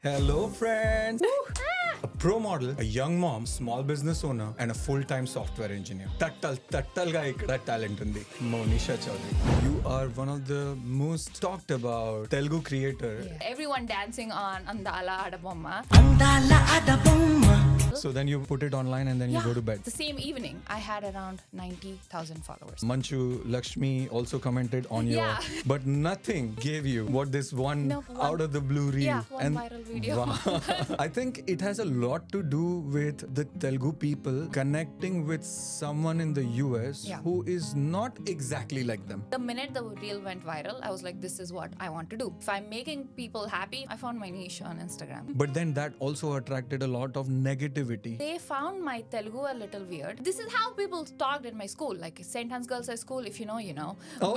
Hello, friends. A pro model, a young mom, small business owner, and a full-time software engineer. Tattalga ikkada talent undi. Mouneesha Chowdary. You are one of the most talked about Telugu creator. Everyone dancing on Andala Adabomma. So then you put it online and then you go to bed. The same evening, I had around 90,000 followers. Manchu Lakshmi also commented on your, but nothing gave you what this one out of the blue reel. Yeah, one viral video. Wow. I think it has a lot to do with the Telugu people connecting with someone in the US who is not exactly like them. The minute the reel went viral, I was like, this is what I want to do. If I'm making people happy, I found my niche on Instagram. But then that also attracted a lot of negativity. They found my Telugu a little weird. This is how people talked in my school, like St. Hans Girls High School, if you know, you know. Oh,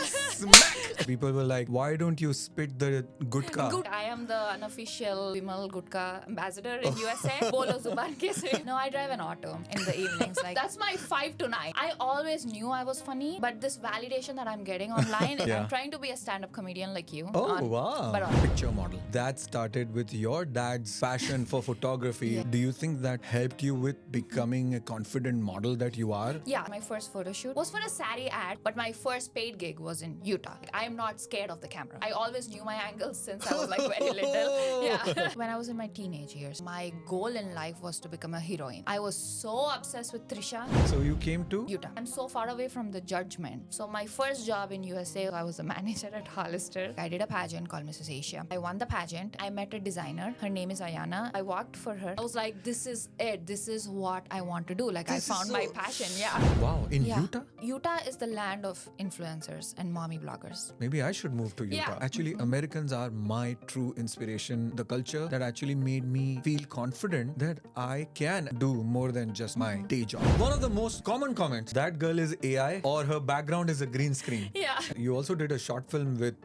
smack! People were like, why don't you spit the gutka? I am the unofficial Vimal Gutka ambassador in USA. Bolo Zuban Kesari. No, I drive an auto in the evenings. Like that's my 5 to 9. I always knew I was funny, but this validation that I'm getting online, I'm trying to be a stand-up comedian like you. Oh, wow. But picture model. That started with your dad's passion for photography. Do you think that helped you with becoming a confident model that you are? Yeah, my first photo shoot was for a sari ad, but my first paid gig was in Utah. I am not scared of the camera. I always knew my angles since I was like very little. Yeah. When I was in my teenage years, my goal in life was to become a heroine. I was so obsessed with Trisha. So you came to Utah. I'm so far away from the judgment. So my first job in USA, I was a manager at Hollister. I did a pageant called Mrs. Asia. I won the pageant. I met a designer. Her name is Ayana. I walked for her. I was like, this is it. This is what I want to do. Like I found my passion. Yeah. Wow. In Utah? Utah is the land of influencers and mommy bloggers. Maybe I should move to Utah. Actually, Americans are my true inspiration. The culture that actually made me feel confident that I can do more than just my day job. One of the most common comments, that girl is AI or her background is a green screen. Yeah. You also did a short film with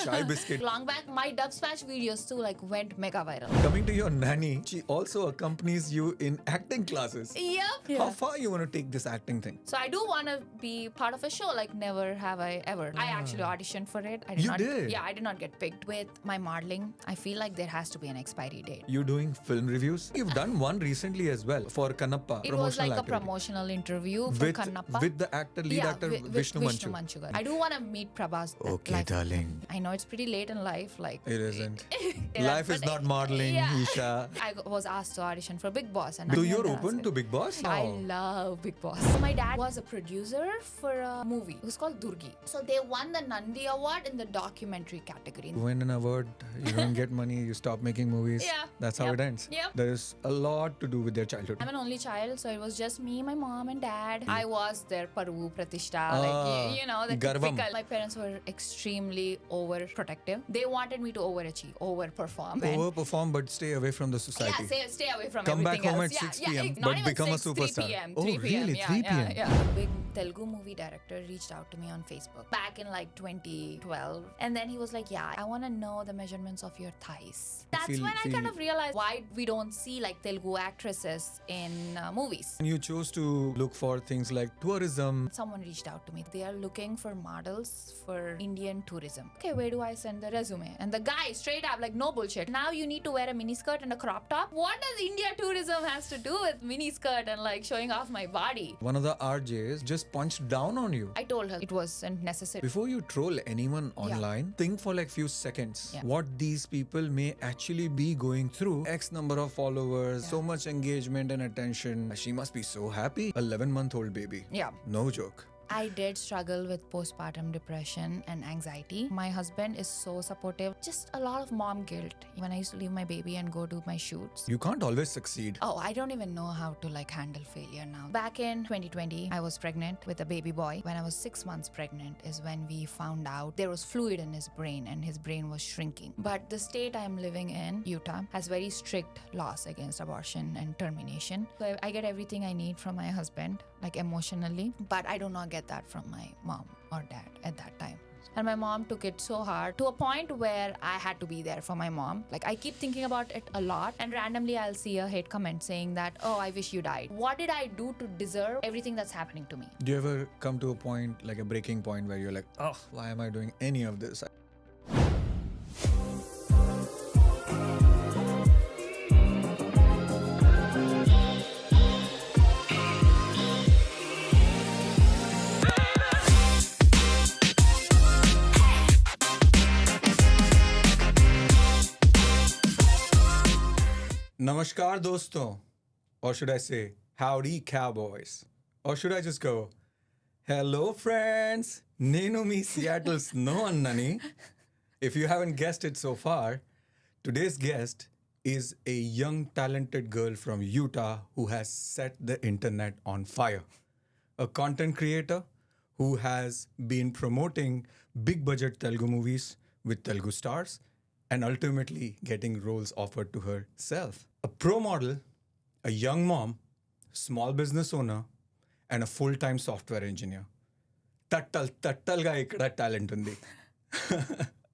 Chai Biscuit. Long back, my Dubsmash videos too like went mega viral. Coming to your nanny, she also accompanies you in acting classes. Yep. How far you want to take this acting thing? So I do want to be part of a show like Never Have I Ever. I actually auditioned for it. I did. Yeah, I did not get picked. With my modeling, I feel like there has to be an expiry date. You doing film reviews? You've done one recently as well for Kannappa. It was like a promotional interview for Kannappa. With the lead actor Vishnu Manchu. I do want to meet Prabhas. Okay, darling. I know it's pretty late in life. Like it isn't. Life is not modeling, Isha. I was asked to audition for Big Boss. And so you're open to Big Boss? I love Big Boss. So my dad was a producer for a movie. It was called Durgi. So they won the Nandi Award in the documentary category. When an award, you don't get money, you stop making movies. Yeah. That's how it ends. Yep. There is a lot to do with their childhood. I'm an only child, so it was just me, my mom, and dad. I was their Paru Pratishta, like you know, the typical. My parents were extremely overprotective. They wanted me to overachieve, overperform. Overperform, but stay away from the society. Yeah, stay away from Come everything back home else. at 6 p.m. Not but even become 6, a superstar. 3 p.m. Oh, 3 p.m. really? 3 p.m. Yeah. A big Telugu movie director reached out to me on Facebook back in like 2012. And then he was like, yeah, I want to know the measurements of your thighs. That's when I kind of realized why we don't see like Telugu actresses in movies. And you chose to look for things like tourism. Someone reached out to me. They are looking for models for Indian tourism. Okay, where do I send the resume? And the guy straight up like, no bullshit. Now you need to wear a miniskirt and a crop top. What does India tourism has to do with miniskirt and like showing off my body? One of the RJs just punched down on you. I told her it wasn't necessary. Before you troll anyone online, think for like few seconds what these people may actually be going through. X number of followers, so much engagement and attention. She must be so happy. 11-month-old baby. Yeah. No joke. I did struggle with postpartum depression and anxiety. My husband is so supportive. Just a lot of mom guilt when I used to leave my baby and go do my shoots. You can't always succeed. Oh, I don't even know how to like handle failure now. Back in 2020, I was pregnant with a baby boy. When I was 6 months pregnant is when we found out there was fluid in his brain and his brain was shrinking. But the state I'm living in, Utah, has very strict laws against abortion and termination. So I get everything I need from my husband, like emotionally, but I do not get that from my mom or dad at that time. And my mom took it so hard to a point where I had to be there for my mom. Like I keep thinking about it a lot and randomly I'll see a hate comment saying that, oh, I wish you died. What did I do to deserve everything that's happening to me? Do you ever come to a point, like a breaking point where you're like, oh, why am I doing any of this? Namaskar doston. Or should I say, howdy cowboys? Or should I just go, hello friends, Nenu me Seattle Snow Annani. If you haven't guessed it so far, today's guest is a young talented girl from Utah who has set the internet on fire. A content creator who has been promoting big budget Telugu movies with Telugu stars and ultimately getting roles offered to herself. A pro model, a young mom, small business owner, and a full-time software engineer. Tattalga ikkada talent undi.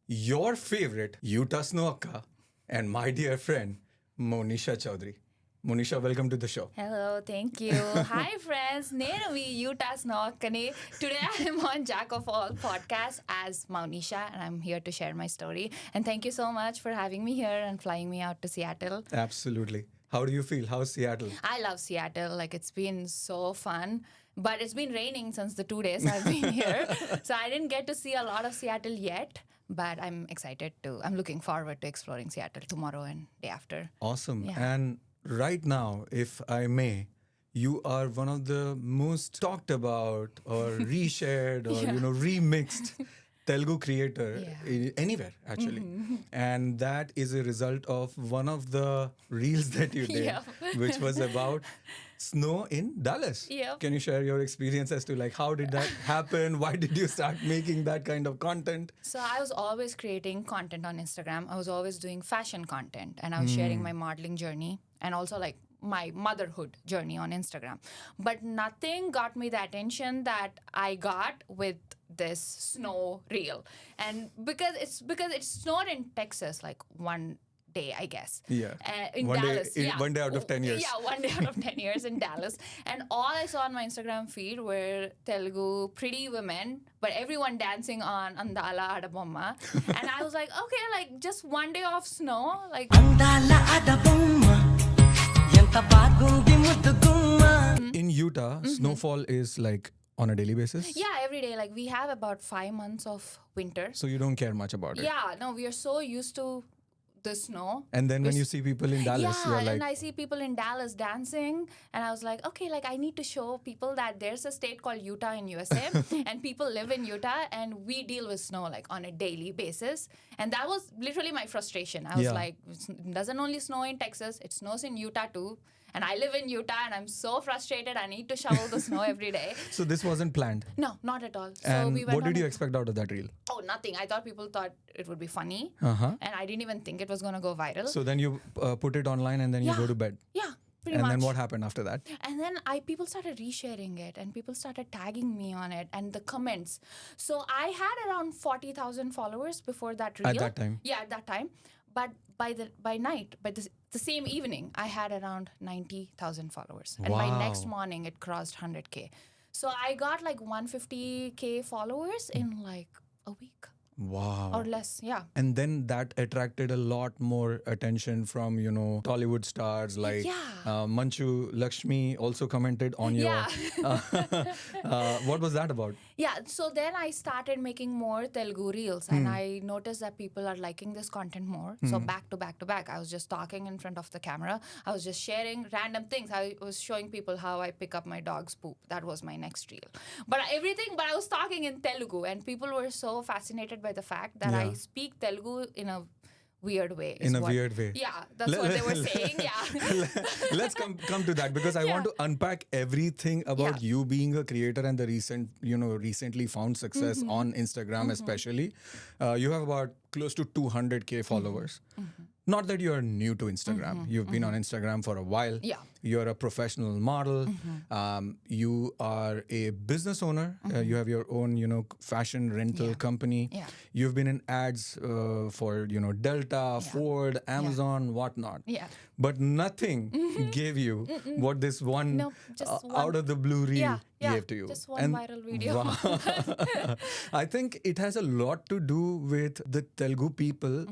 Your favorite Utah Snow Akka and my dear friend Mouneesha Chowdary. Mouneesha, welcome to the show. Hello, thank you. Hi friends, Nenu me Utah Snow Akkane. Today I am on Jack of All podcast as Mouneesha and I'm here to share my story. And thank you so much for having me here and flying me out to Seattle. Absolutely. How do you feel? How's Seattle? I love Seattle. Like it's been so fun. But it's been raining since the 2 days I've been here. So I didn't get to see a lot of Seattle yet. But I'm excited to. I'm looking forward to exploring Seattle tomorrow and day after. Awesome. Yeah. And right now, if I may, you are one of the most talked about or reshared or, remixed Telugu creator anywhere, actually. And that is a result of one of the reels that you did, which was about snow in Dallas. Yep. Can you share your experience as to like how did that happen? Why did you start making that kind of content? So I was always creating content on Instagram. I was always doing fashion content and I was sharing my modeling journey and also like my motherhood journey on Instagram. But nothing got me the attention that I got with this snow reel. And because it snowed in Texas like one day, I guess. Yeah. In one Dallas. Day, one day out of 10 years. Yeah, one day out of 10 years in Dallas. And all I saw on my Instagram feed were Telugu pretty women, but everyone dancing on Andala Adabomma. And I was like, okay, like just one day of snow. Like Andala Adabomma. Yenta bagundi muddugumma. In Utah, snowfall is like on a daily basis? Yeah, every day. Like we have about 5 months of winter. So you don't care much about it? Yeah, no, we are so used to the snow. And then when you see people in Dallas, you're like... and I see people in Dallas dancing and I was like, okay, like I need to show people that there's a state called Utah in USA and people live in Utah and we deal with snow like on a daily basis. And that was literally my frustration. I was like, it doesn't only snow in Texas, it snows in Utah too. And I live in Utah and I'm so frustrated. I need to shovel the snow every day. So this wasn't planned? No, not at all. So And we went what did you expect out of that reel? Oh, nothing. I thought people thought it would be funny. Uh-huh. And I didn't even think it was going to go viral. So then you put it online and then you go to bed? Yeah, pretty and much. And then what happened after that? And then people started resharing it and people started tagging me on it and the comments. So I had around 40,000 followers before that reel. At that time? Yeah, at that time. But by the same evening, I had around 90,000 followers. And by next morning, it crossed 100K. So I got like 150K followers in like a week. Wow. Or less, yeah. And then that attracted a lot more attention from, Tollywood stars like Manchu Lakshmi also commented on your... what was that about? Yeah, so then I started making more Telugu reels and I noticed that people are liking this content more. So back to back, I was just talking in front of the camera. I was just sharing random things. I was showing people how I pick up my dog's poop. That was my next reel. But I was talking in Telugu and people were so fascinated by the fact that I speak Telugu in a weird way. Weird way. Yeah, that's what they were saying. Yeah. Let's come to that because I want to unpack everything about you being a creator and the recently found success on Instagram especially. You have about close to 200K followers. Not that you're new to Instagram. You've been on Instagram for a while. Yeah. You're a professional model. You are a business owner. You have your own, fashion rental company. Yeah. You've been in ads for, Delta, Ford, Amazon, whatnot. Yeah. But nothing gave you what this one, just one out of the blue reel gave to you. Just one viral video. Wow. I think it has a lot to do with the Telugu people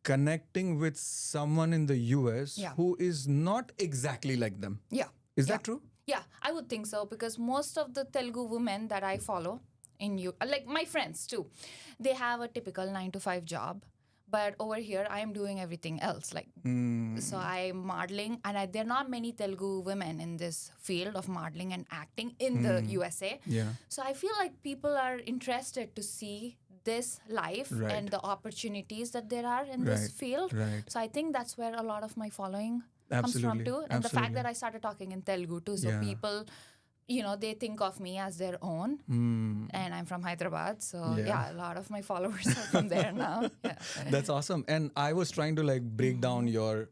connecting with someone in the US who is not exactly like them. Yeah. Is that true? Yeah, I would think so because most of the Telugu women that I follow like my friends too, they have a typical 9 to 5 job. But over here, I am doing everything else. Like, so I'm modeling, and there are not many Telugu women in this field of modeling and acting in the USA. Yeah. So I feel like people are interested to see this life and the opportunities that there are in this field. Right. So I think that's where a lot of my following comes from too. And the fact that I started talking in Telugu too. So people, they think of me as their own. And I'm from Hyderabad. So a lot of my followers are from there now. Yeah. That's awesome. And I was trying to like break down your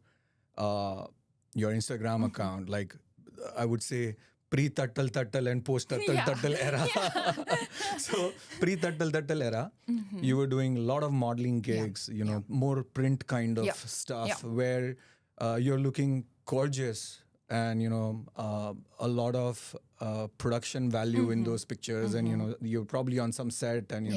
Instagram account. Like I would say pre-Tattal and post-Tattal era. So pre-Tattal era, you were doing a lot of modeling gigs, more print kind of stuff where you're looking gorgeous and, a lot of production value in those pictures. And, you're probably on some set and,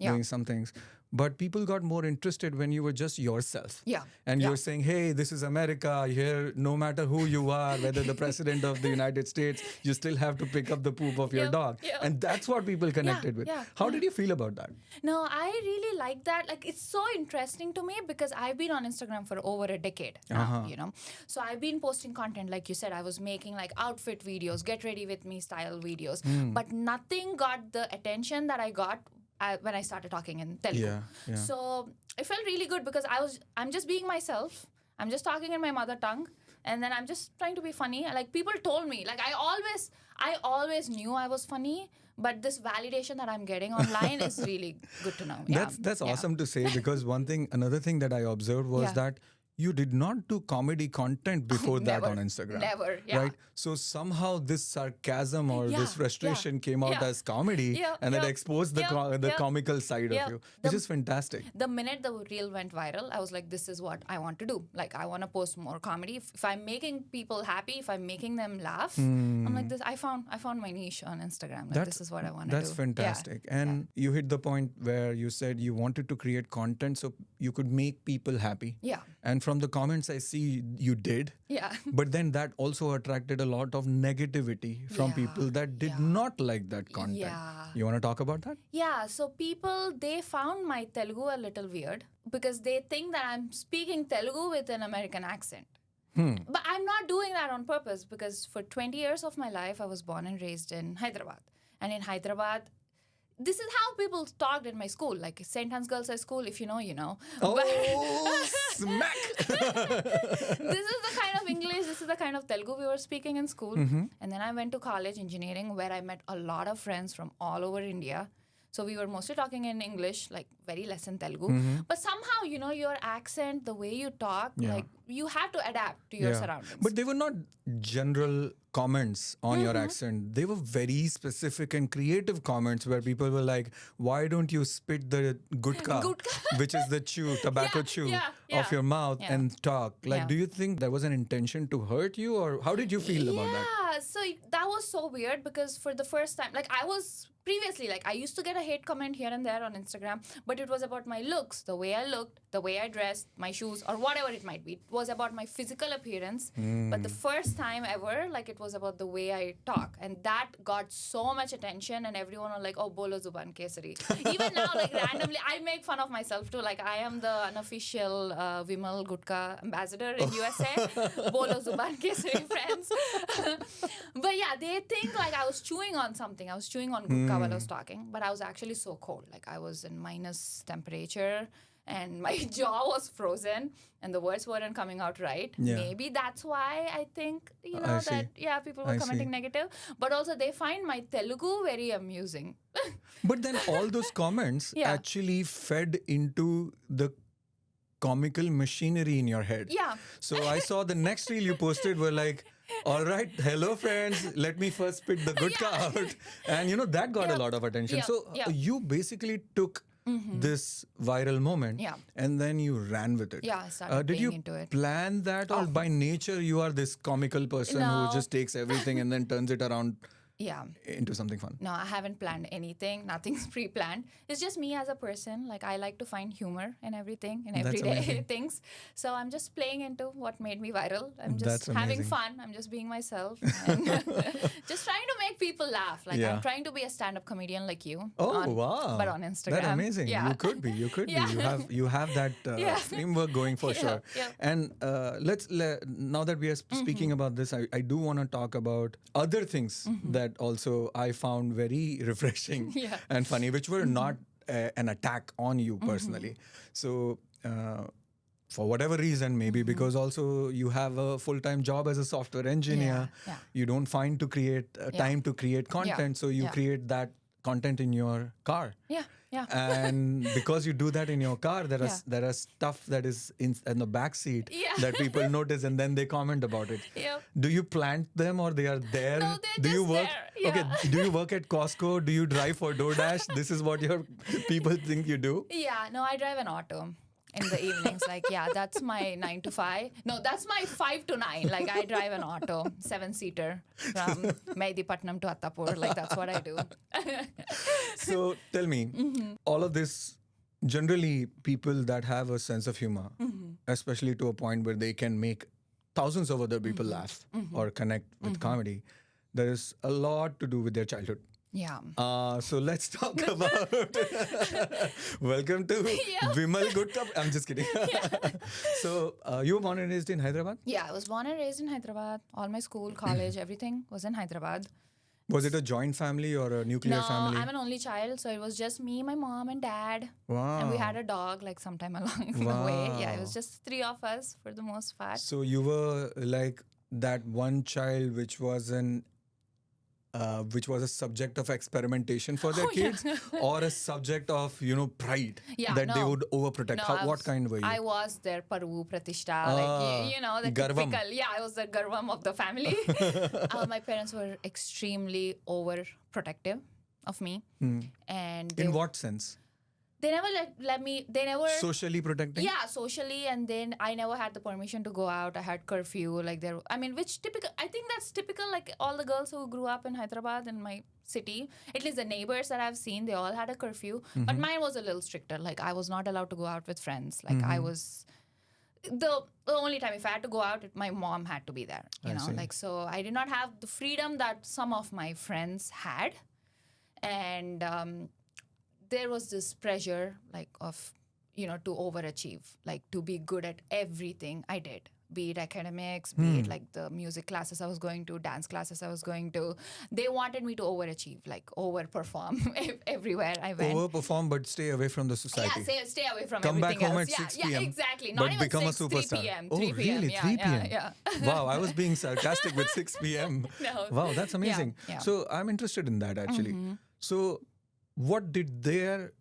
doing some things. But people got more interested when you were just yourself. Yeah. And you're saying, hey, this is America. Here, no matter who you are, whether the president of the United States, you still have to pick up the poop of your dog. Yeah. And that's what people connected with. How did you feel about that? No, I really like that. Like, it's so interesting to me because I've been on Instagram for over a decade now, So I've been posting content. Like you said, I was making like outfit videos, get ready with me style videos. But nothing got the attention that I got when I started talking in Telugu. Yeah. So it felt really good because I'm just being myself. I'm just talking in my mother tongue. And then I'm just trying to be funny. Like people told me, like I always knew I was funny, but this validation that I'm getting online is really good to know. Yeah. That's awesome to say because another thing that I observed was that you did not do comedy content before that on Instagram. Never, right? So somehow this sarcasm or this frustration came out as comedy and it exposed the comical side of you, which is fantastic. The minute the reel went viral, I was like, this is what I want to do. Like, I want to post more comedy. If I'm making people happy, if I'm making them laugh, I'm like, this. I found my niche on Instagram. Like, this is what I want to do. That's fantastic. And you hit the point where you said you wanted to create content so you could make people happy. Yeah. And from the comments I see, you did. Yeah. But then that also attracted a lot of negativity from people that did not like that content. Yeah. You want to talk about that? Yeah. So people, they found my Telugu a little weird because they think that I'm speaking Telugu with an American accent. But I'm not doing that on purpose because for 20 years of my life, I was born and raised in Hyderabad. And in Hyderabad, this is how people talked in my school, like St. Hans Girls High School. If you know, you know. Oh, smack! This is the kind of English, this is the kind of Telugu we were speaking in school. And then I went to college engineering where I met a lot of friends from all over India. So we were mostly talking in English, like very less in Telugu. But somehow, your accent, the way you talk, like you have to adapt to your surroundings. But they were not general comments on your accent. They were very specific and creative comments where people were like, why don't you spit the gutka, which is the tobacco chew of your mouth and talk? Like, do you think there was an intention to hurt you or how did you feel about that? Yeah, so that was so weird because for the first time, like I was previously, like I used to get a hate comment here and there on Instagram, but it was about my looks, the way I looked, the way I dressed, my shoes, or whatever it might be. It was about my physical appearance. But the first time ever, like it was about the way I talk. And that got so much attention and everyone was like, oh, Bolo Zuban Kesari. Even now, like randomly, I make fun of myself too. Like I am the unofficial Vimal Gutka ambassador in USA. Bolo Zuban Kesari friends. But yeah, they think like I was chewing on something. I was chewing on Gutka while I was talking, but I was actually so cold. Like I was in minus temperature and my jaw was frozen and the words weren't coming out right. Maybe that's why I think, people were commenting negative. But also they find my Telugu very amusing. But then all those comments actually fed into the comical machinery in your head. Yeah. So I saw the next reel you posted were like, all right, hello friends, let me first spit the gutka out. And that got a lot of attention. So you basically took this viral moment and then you ran with it. Yeah, I started did you into it. plan that or by nature you are this comical person who just takes everything and then turns it around Yeah. into something fun? No, I haven't planned anything. Nothing's pre-planned. It's just me as a person. Like, I like to find humor in everything, in That's everyday amazing. things. So I'm just playing into what made me viral. I'm That's just having amazing. fun. I'm just being myself. And just trying to make people laugh. Like, Yeah. I'm trying to be a stand-up comedian like you. Oh, wow. But on Instagram. That's amazing. Yeah. You could be. Yeah. You have that Yeah. framework going for Yeah, sure. yeah. And now that we are speaking about this, I do want to talk about other things that also I found very refreshing Yeah. and funny, which were not an attack on you personally. So. For whatever reason, maybe because also you have a full-time job as a software engineer, Yeah. you don't find to create time to create content, so you Yeah. create that content in your car. Yeah. Yeah. And because you do that in your car, there are stuff that is in the back seat Yeah. that people notice and then they comment about it. Yep. Do you plant them or they are there? No, they're do you just work? there. Okay. Yeah. Do you work at Costco? Do you drive for DoorDash? This is what your people think you do. Yeah, no, I drive an auto in the evenings. Like, yeah, that's my 9 to 5. No, that's my 5 to 9. Like, I drive an auto, 7-seater from Mehdipatnam to Attapur. Like, that's what I do. So tell me, all of this, generally people that have a sense of humor, especially to a point where they can make thousands of other people laugh or connect with comedy, there is a lot to do with their childhood. Yeah. So let's talk about welcome to Vimal Gutta. I'm just kidding. So you were born and raised in Hyderabad? Yeah, I was born and raised in Hyderabad. All my school, college, everything was in Hyderabad. Was it a joint family or a nuclear No, family? I'm an only child, so it was just me, my mom, and dad. Wow. And we had a dog, like, sometime along the way. Yeah, it was just 3 of us for the most part. So you were like that one child which was a subject of experimentation for their kids, or a subject of pride that they would overprotect. No, What kind were you? I was their Parvu Pratishtha, like, you know, the Garvam. typical. Yeah, I was the Garvam of the family. My parents were extremely overprotective of me, and they, In what sense? they never let me. They never. Socially protecting? Yeah, socially, and then I never had the permission to go out. I had curfew, like there. I mean, which typical. I think that's typical. Like all the girls who grew up in Hyderabad, in my city, at least the neighbors that I've seen, they all had a curfew. But mine was a little stricter. Like I was not allowed to go out with friends. Like I was. The only time if I had to go out, my mom had to be there. You know, see. like so I did not have the freedom that some of my friends had, and. There was this pressure, like, of, to overachieve, like, to be good at everything I did, be it academics, be it, like, the music classes I was going to, dance classes I was going to. They wanted me to overachieve, like, overperform everywhere I went. Overperform, but stay away from the society. Yeah, stay away from Come back everything home else. at 6 Yeah, p.m. exactly. But Not even become 6, a superstar. 3 p.m. Oh, 3 p.m. really? Yeah, 3 p.m. Yeah. Wow, I was being sarcastic with 6 p.m. No. Wow, that's amazing. Yeah. So I'm interested in that actually. So what did their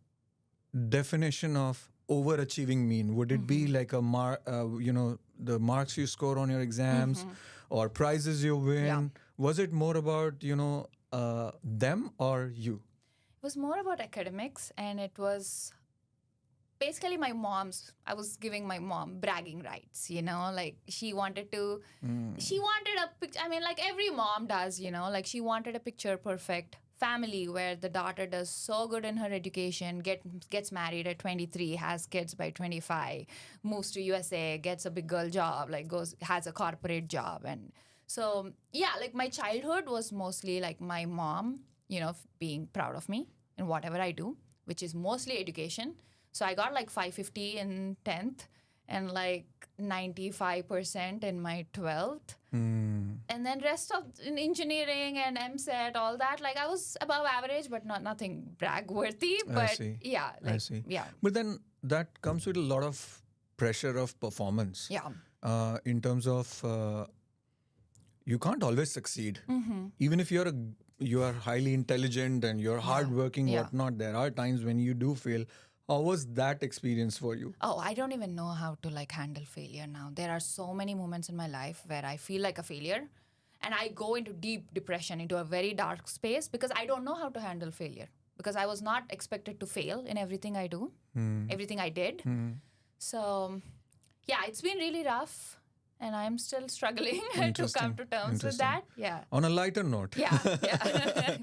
definition of overachieving mean? Would it be like a the marks you score on your exams or prizes you win? Yeah. Was it more about them or you? It was more about academics, and it was basically I was giving my mom bragging rights, like she wanted a picture. I mean, like every mom does, like she wanted a picture perfect family where the daughter does so good in her education, gets married at 23, has kids by 25, moves to USA, gets a big girl job, like has a corporate job. And so, yeah, like my childhood was mostly like my mom, being proud of me in whatever I do, which is mostly education. So I got like 550 in 10th and like 95% in my 12th. And then rest of in engineering and MSET, all that, like I was above average, but nothing brag worthy. But I see. Yeah, like, I see. Yeah. But then that comes with a lot of pressure of performance. Yeah. In terms of you can't always succeed. Even if you are highly intelligent and you're hardworking, whatnot, there are times when you do fail. How was that experience for you? Oh, I don't even know how to like handle failure now. There are so many moments in my life where I feel like a failure and I go into deep depression, into a very dark space because I don't know how to handle failure because I was not expected to fail in everything I do, everything I did. So, yeah, it's been really rough. and I'm still struggling to Interesting. come to terms with that. Yeah. On a lighter note, Yeah. Yeah.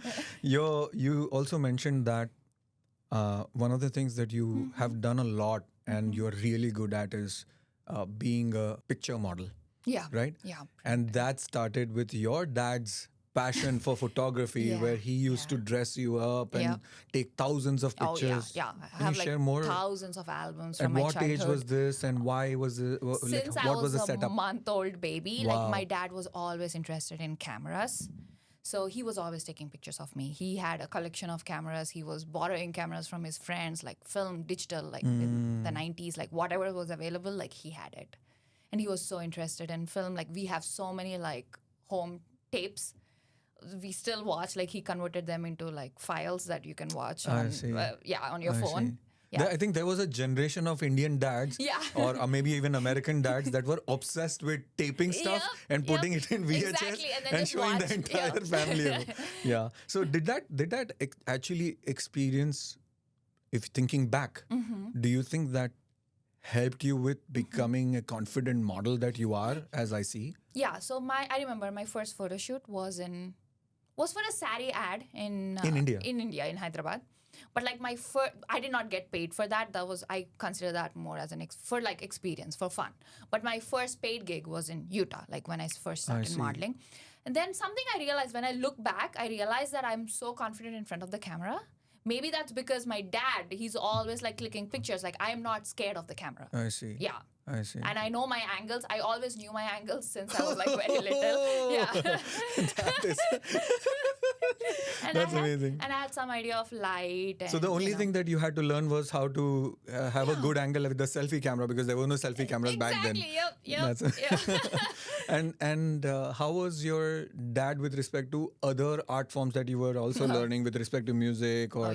you also mentioned that one of the things that you Mm-hmm. have done a lot and you're really good at is being a picture model, Yeah. right? Yeah. And that started with your dad's passion for photography, Yeah, where he used to dress you up and Yeah. take thousands of Oh, pictures. yeah. I Can have you like share more? thousands of albums At from my what childhood. age was this, and why was it? Since Like, I what was was the a setup? month-old baby, Wow. like my dad was always interested in cameras. So he was always taking pictures of me. He had a collection of cameras. He was borrowing cameras from his friends, like film, digital, like in the 90s, like whatever was available, like he had it. And he was so interested in film. Like we have so many like home tapes. We still watch, like he converted them into like files that you can watch on, see. on your I phone. see. Yeah. I think there was a generation of Indian dads, Yeah. or maybe even American dads, that were obsessed with taping stuff and putting it in VHS Exactly, and then and just showing the watch. entire Yeah. family. Yeah. So did that actually experience? If thinking back, Mm-hmm. do you think that helped you with becoming a confident model that you are, as I see? Yeah, so I remember my first photo shoot was for a sari ad in India? In India, in Hyderabad. But like my first, I did not get paid for that. That was, I consider that more as for like experience, for fun. But my first paid gig was in Utah, like when I first started see. modeling. And then something I realized when I look back, I realized that I'm so confident in front of the camera. Maybe that's because my dad, he's always like clicking pictures. Like I am not scared of the camera. I see. Yeah. I see. And I know my angles. I always knew my angles since I was like very little. Yeah. That is- And That's I had, amazing. And I had some idea of light. And, So the only thing that you had to learn was how to have a good angle with the selfie camera, because there were no selfie cameras back then. Exactly. Yep. That's- Yeah. And how was your dad with respect to other art forms that you were also learning with respect to music or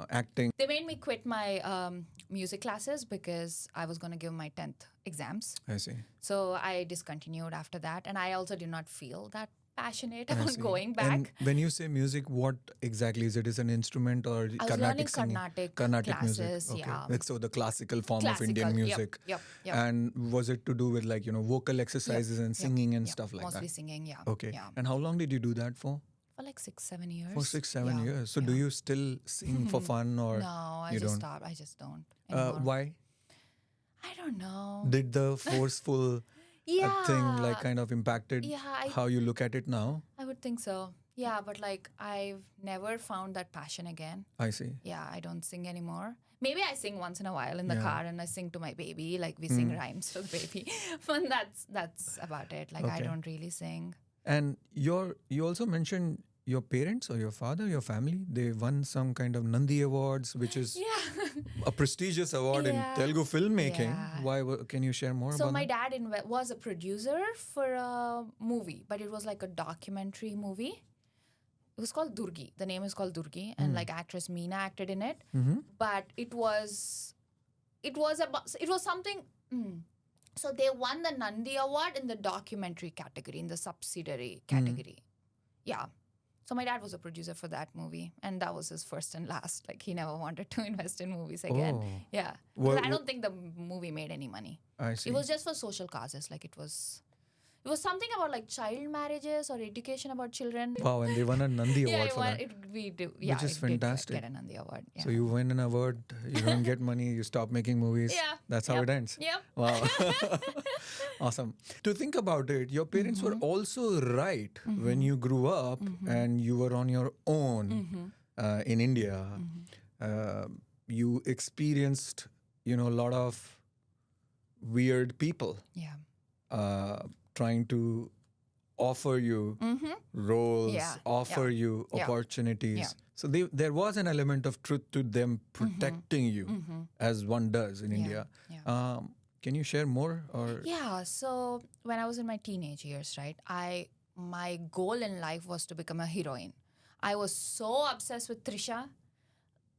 acting? They made me quit my music classes because I was going to give my 10th exams. I see. So I discontinued after that. And I also did not feel that passionate about going back. And when you say music, what exactly is it? Is it an instrument or I was Carnatic learning singing? Carnatic music. classes, Okay. yeah. Like, so the classical form of Indian Classical, music. Yep. And was it to do with like, vocal exercises and singing and Yep. stuff like Mostly that? singing, yeah. Okay. Yeah. And how long did you do that for? For like 6-7 years. For 6-7 Yeah. years. So do you still sing for fun or No, I you just don't? stopped. I just don't anymore. Why? I don't know. Did the forceful thing like kind of impacted Yeah, how you look at it now? I would think so. Yeah, but like I've never found that passion again. I see. Yeah, I don't sing anymore. Maybe I sing once in a while in the Yeah. car, and I sing to my baby. Like we sing rhymes to the baby. But that's about it. Like I Okay. don't really sing. And you also mentioned your parents or your father, your family, they won some kind of Nandi Awards, which is Yeah. a prestigious award in Yeah. Telugu filmmaking. Yeah. Why? Can you share more So about my that? dad was a producer for a movie, but it was like a documentary movie. It was called Durgi. The name is called Durgi, and like actress Meena acted in it. But it was something. So they won the Nandi Award in the documentary category, in the subsidiary category. Yeah. So my dad was a producer for that movie, and that was his first and last. Like he never wanted to invest in movies again. Oh. Yeah. Well, But I don't think the movie made any money. I see. It was just for social causes. Like it was something about like child marriages or education about children. Wow, and they won a Nandi Yeah, Award for that. we do. Yeah, Which is it did fantastic. get a Nandi award. Yeah. So you win an award, you don't get money, you stop making movies. Yeah. That's how Yep. it ends. Yep. Wow. Awesome. To think about it, your parents were also right when you grew up and you were on your own in India. You experienced, a lot of weird people Yeah. trying to offer you roles, Yeah. offer you Yeah. opportunities. Yeah. So there was an element of truth to them protecting you, as one does in India. Yeah. Can you share more? Or Yeah. So when I was in my teenage years, right, my goal in life was to become a heroine. I was so obsessed with Trisha,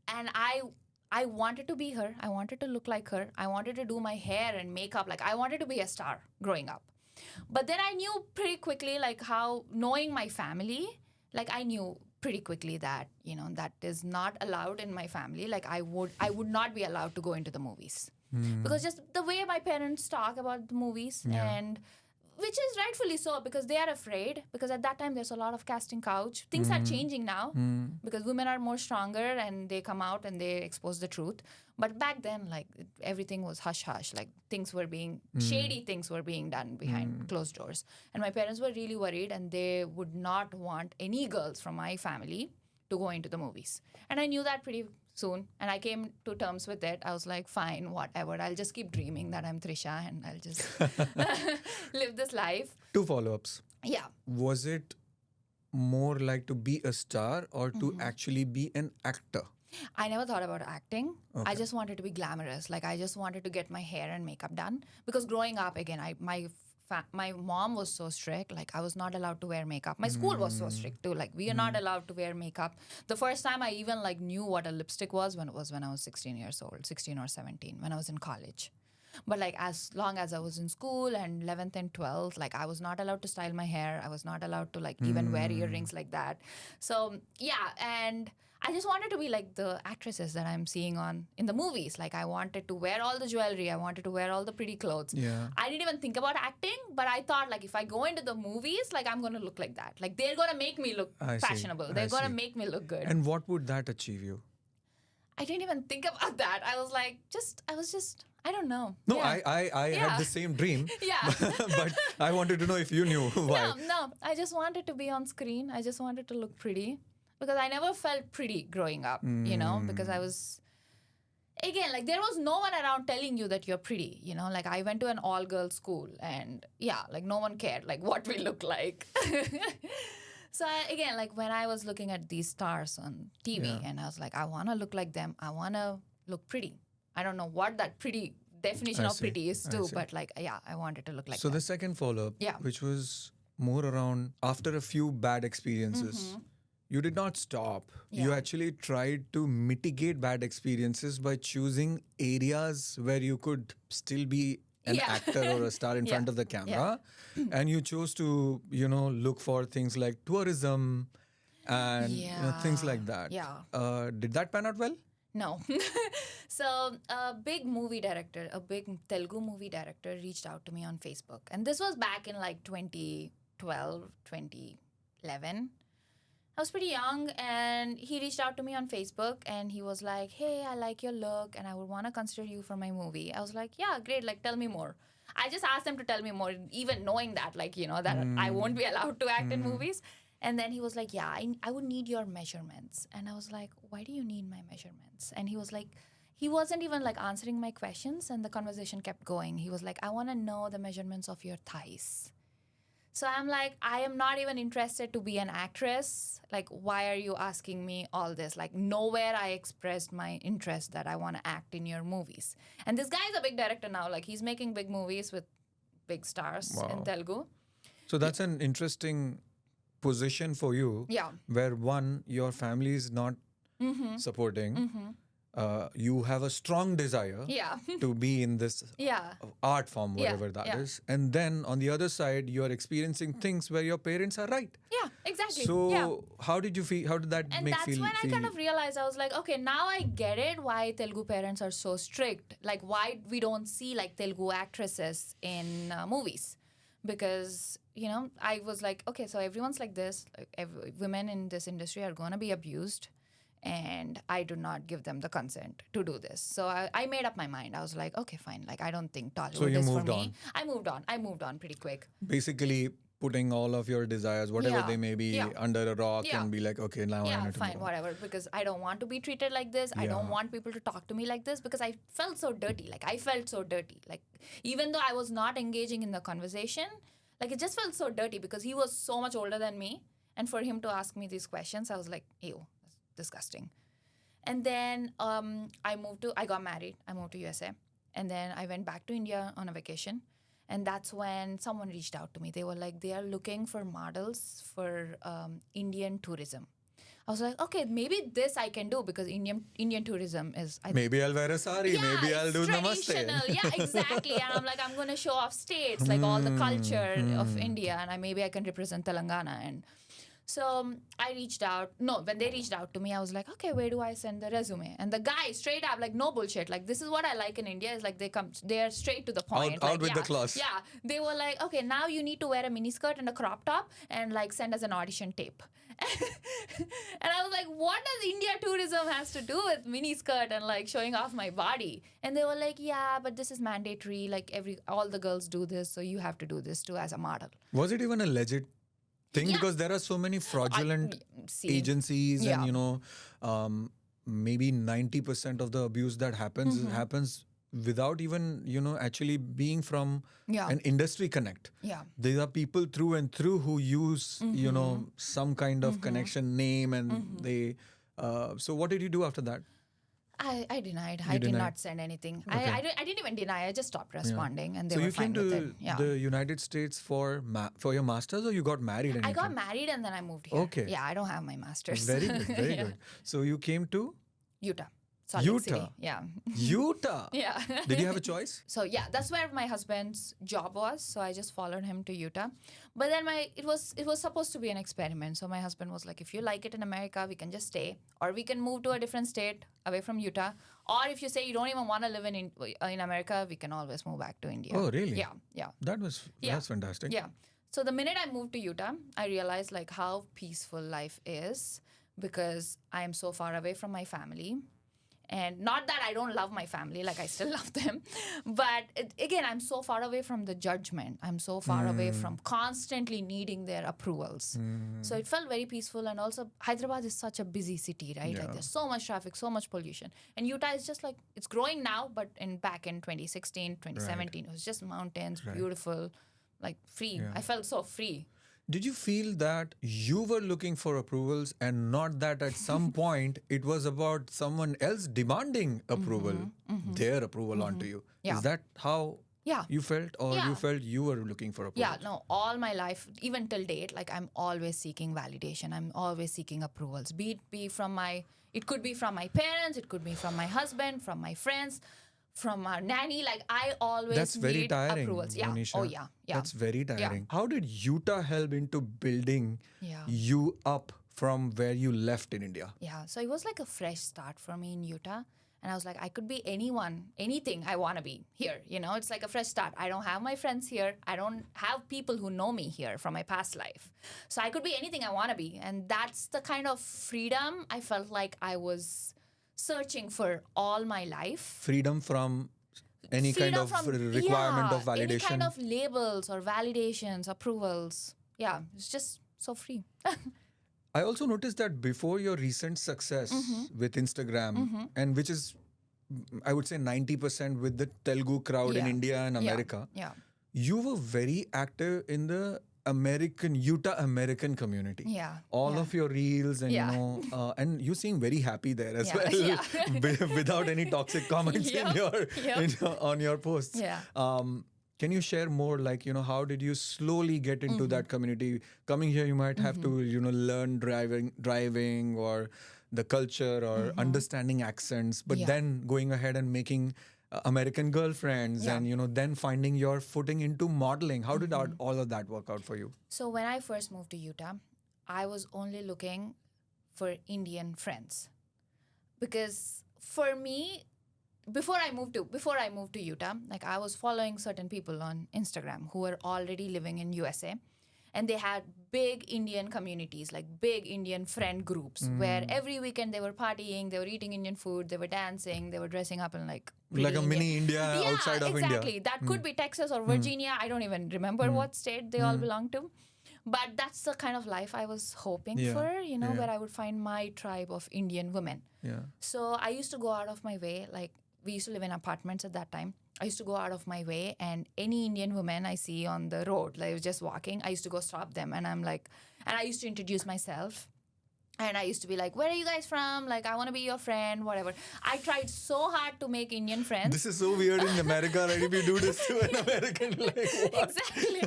and I wanted to be her. I wanted to look like her. I wanted to do my hair and makeup. Like I wanted to be a star growing up. But then I knew pretty quickly, like how knowing my family, like I knew pretty quickly that that is not allowed in my family. Like I would not be allowed to go into the movies. because just the way my parents talk about the movies and which is rightfully so because they are afraid because at that time there's a lot of casting couch. Things are changing now because women are more stronger and they come out and they expose the truth. But back then, like everything was hush hush. Like things were being shady, things were being done behind closed doors. And my parents were really worried and they would not want any girls from my family to go into the movies. And I knew that pretty soon and I came to terms with it. I was like, fine, whatever. I'll just keep dreaming that I'm Trisha and I'll just live this life. 2 follow-ups. Yeah. Was it more like to be a star or to actually be an actor? I never thought about acting. Okay. I just wanted to be glamorous. Like I just wanted to get my hair and makeup done because growing up, again, my mom was so strict. Like I was not allowed to wear makeup. My school was so strict too. Like we are not allowed to wear makeup. The first time I even like knew what a lipstick was when I was 16 years old, 16 or 17, when I was in college. But like as long as I was in school and 11th and 12th, like I was not allowed to style my hair. I was not allowed to like even wear earrings like that. So yeah, and I just wanted to be like the actresses that I'm seeing in the movies. Like I wanted to wear all the jewelry. I wanted to wear all the pretty clothes. Yeah. I didn't even think about acting, but I thought like if I go into the movies, like I'm going to look like that. Like they're going to make me look fashionable. They're going to make me look good. And what would that achieve you? I didn't even think about that. I was like, I don't know. No, Yeah. I had the same dream. Yeah. But I wanted to know if you knew why. No. I just wanted to be on screen. I just wanted to look pretty. Because I never felt pretty growing up, you know, because I was, again, like there was no one around telling you that you're pretty, you know, like I went to an all-girls school and yeah, like no one cared like what we look like. So again, like when I was looking at these stars on TV and I was like, I want to look like them. I want to look pretty. I don't know what that pretty definition of pretty is too, but like, yeah, I wanted to look like So them. the second follow-up, which was more around after a few bad experiences, you did not stop. Yeah. You actually tried to mitigate bad experiences by choosing areas where you could still be an actor or a star in front of the camera. And you chose to, you know, look for things like tourism and you know, things like that. Yeah. Did that pan out well? No. So a big movie director, a big Telugu movie director reached out to me on Facebook. And this was back in like 2012, 2011. I was pretty young and he reached out to me on Facebook and he was like, hey, I like your look and I would want to consider you for my movie. I was like, yeah, great. Like, tell me more. I just asked him to tell me more, even knowing that, like, you know, that I won't be allowed to act in movies. And then he was like, yeah, I would need your measurements. And I was like, why do you need my measurements? And he was like, he wasn't even like answering my questions and the conversation kept going. He was like, I want to know the measurements of your thighs. So I'm like, I am not even interested to be an actress. Like, why are you asking me all this? Like, nowhere I expressed my interest that I want to act in your movies. And this guy is a big director now. Like, he's making big movies with big stars in Telugu. So that's an interesting position for you. Yeah. Where one, your family is not supporting. You have a strong desire to be in this art form, whatever that is. And then on the other side, you are experiencing things where your parents are right. Yeah, exactly. So how did you feel? How did that and make that's feel? when I kind of realized, I was like, okay, now I get it why Telugu parents are so strict. Like why we don't see like Telugu actresses in movies. Because, you know, I was like, okay, so everyone's like this. Like, women in this industry are going to be abused. And I do not give them the consent to do this. So I made up my mind. I was like, okay, fine. Like, I don't think Tollywood is for me. I moved on pretty quick. Basically, putting all of your desires, whatever they may be, under a rock and be like, okay, now I need to fine, whatever. Because I don't want to be treated like this. I don't want people to talk to me like this because I felt so dirty. Like, I felt so dirty. Like, even though I was not engaging in the conversation, like, it just felt so dirty because he was so much older than me. And for him to ask me these questions, I was like, ew. Disgusting. And then I got married. I moved to USA. And then I went back to India on a vacation. And that's when someone reached out to me. They were like, they are looking for models for Indian tourism. I was like, okay, maybe this I can do because Indian tourism is... maybe I'll wear a sari. Maybe I'll do namaste. Yeah, exactly. And I'm like, I'm going to show off states, like all the culture of India. And maybe I can represent Telangana. And So I reached out. No, when they reached out to me, I was like, okay, where do I send the resume? And the guy straight up, like, no bullshit. Like, this is what I like in India is like they're straight to the point. Out like, with the class. Yeah. They were like, okay, now you need to wear a miniskirt and a crop top and like send us an audition tape. And I was like, what does India tourism has to do with miniskirt and like showing off my body? And they were like, yeah, but this is mandatory. Like all the girls do this, so you have to do this too as a model. Was it even a legit thing? Yeah. Because there are so many fraudulent See. agencies Yeah. and maybe 90% of the abuse that happens without even actually being from Yeah. an industry connect. Yeah. There are people through and through who use some kind of connection name, and they so what did you do after that? I denied. I did denied? not send anything. I didn't even deny. I just stopped responding, and they So were you came fine with to it. Yeah. the United States for your masters, or you got married? And I you got came? married and then I moved here. Okay. Yeah, I don't have my master's. Very good, very Yeah. good. So you came to Utah. Salt Lake Utah. City. Yeah. Utah. Yeah. Did you have a choice? So yeah, that's where my husband's job was. So I just followed him to Utah. But then it was supposed to be an experiment. So my husband was like, if you like it in America, we can just stay, or we can move to a different state away from Utah. Or if you say you don't even want to live in America, we can always move back to India. Oh, really? Yeah, yeah. That's fantastic. Yeah. So the minute I moved to Utah, I realized like how peaceful life is because I am so far away from my family. And not that I don't love my family, like I still love them. But again, I'm so far away from the judgment. I'm so far away from constantly needing their approvals. So it felt very peaceful. And also, Hyderabad is such a busy city, right? Yeah. Like there's so much traffic, so much pollution. And Utah is just like, it's growing now, but back in 2016, 2017, it was just mountains, beautiful, like free. Yeah. I felt so free. Did you feel that you were looking for approvals and not that at some point it was about someone else demanding approval, their approval onto you? Yeah. Is that how Yeah. you felt, or you felt you were looking for approval? Yeah, no, all my life, even till date, like I'm always seeking validation. I'm always seeking approvals. It could be from my parents, it could be from my husband, from my friends, from our nanny. Like I always That's very need tiring, approvals. Yeah. Mouneesha. Oh yeah. Yeah. That's very tiring. How did Utah help into building Yeah. you up from where you left in India? Yeah. So it was like a fresh start for me in Utah. And I was like, I could be anything I want to be here. It's like a fresh start. I don't have my friends here. I don't have people who know me here from my past life. So I could be anything I want to be. And that's the kind of freedom I felt like I was searching for all my life. Freedom from any kind of requirement of validation. Any kind of labels or validations, approvals. Yeah, it's just so free. I also noticed that before your recent success with Instagram, and which is, I would say 90% with the Telugu crowd in Yeah. India and America, Yeah. you were very active in the Utah American community. Yeah. All of your reels and, Yeah. and you seem very happy there as Yeah. well, Yeah. without any toxic comments Yep. on your posts. Yeah. Can you share more, like, how did you slowly get into that community? Coming here, you might have to, learn driving or the culture or understanding accents, but Yeah. then going ahead and making American girlfriends Yeah. and, then finding your footing into modeling. How did all of that work out for you? So when I first moved to Utah, I was only looking for Indian friends. Because for me, before I moved to Utah, like I was following certain people on Instagram who were already living in USA, and they had big Indian communities, like big Indian friend groups, where every weekend they were partying, they were eating Indian food, they were dancing, they were dressing up in like Like a pretty mini India yeah, outside of India. exactly. That could be Texas or Virginia. I don't even remember what state they all belong to. But that's the kind of life I was hoping Yeah. for, where I would find my tribe of Indian women. Yeah. So I used to go out of my way, like we used to live in apartments at that time. I used to go out of my way, and any Indian woman I see on the road, like just walking, I used to go stop them, and I used to introduce myself. And I used to be like, where are you guys from? Like, I want to be your friend, whatever. I tried so hard to make Indian friends. This is so weird in America, right? If you do this to an American, like, what? Exactly.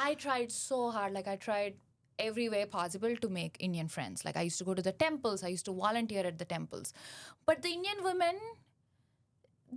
I tried so hard. Like, I tried every way possible to make Indian friends. Like, I used to go to the temples. I used to volunteer at the temples. But the Indian women,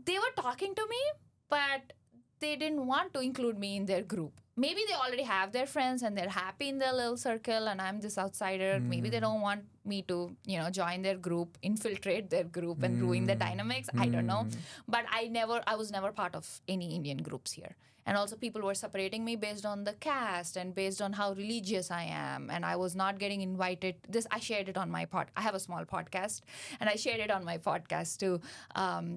they were talking to me, but they didn't want to include me in their group. Maybe they already have their friends and they're happy in their little circle, and I'm this outsider. Maybe they don't want me to, join their group, infiltrate their group and ruin the dynamics. I don't know. But I was never part of any Indian groups here. And also people were separating me based on the caste and based on how religious I am. And I was not getting invited. I shared it on my I have a small podcast, and I shared it on my podcast too.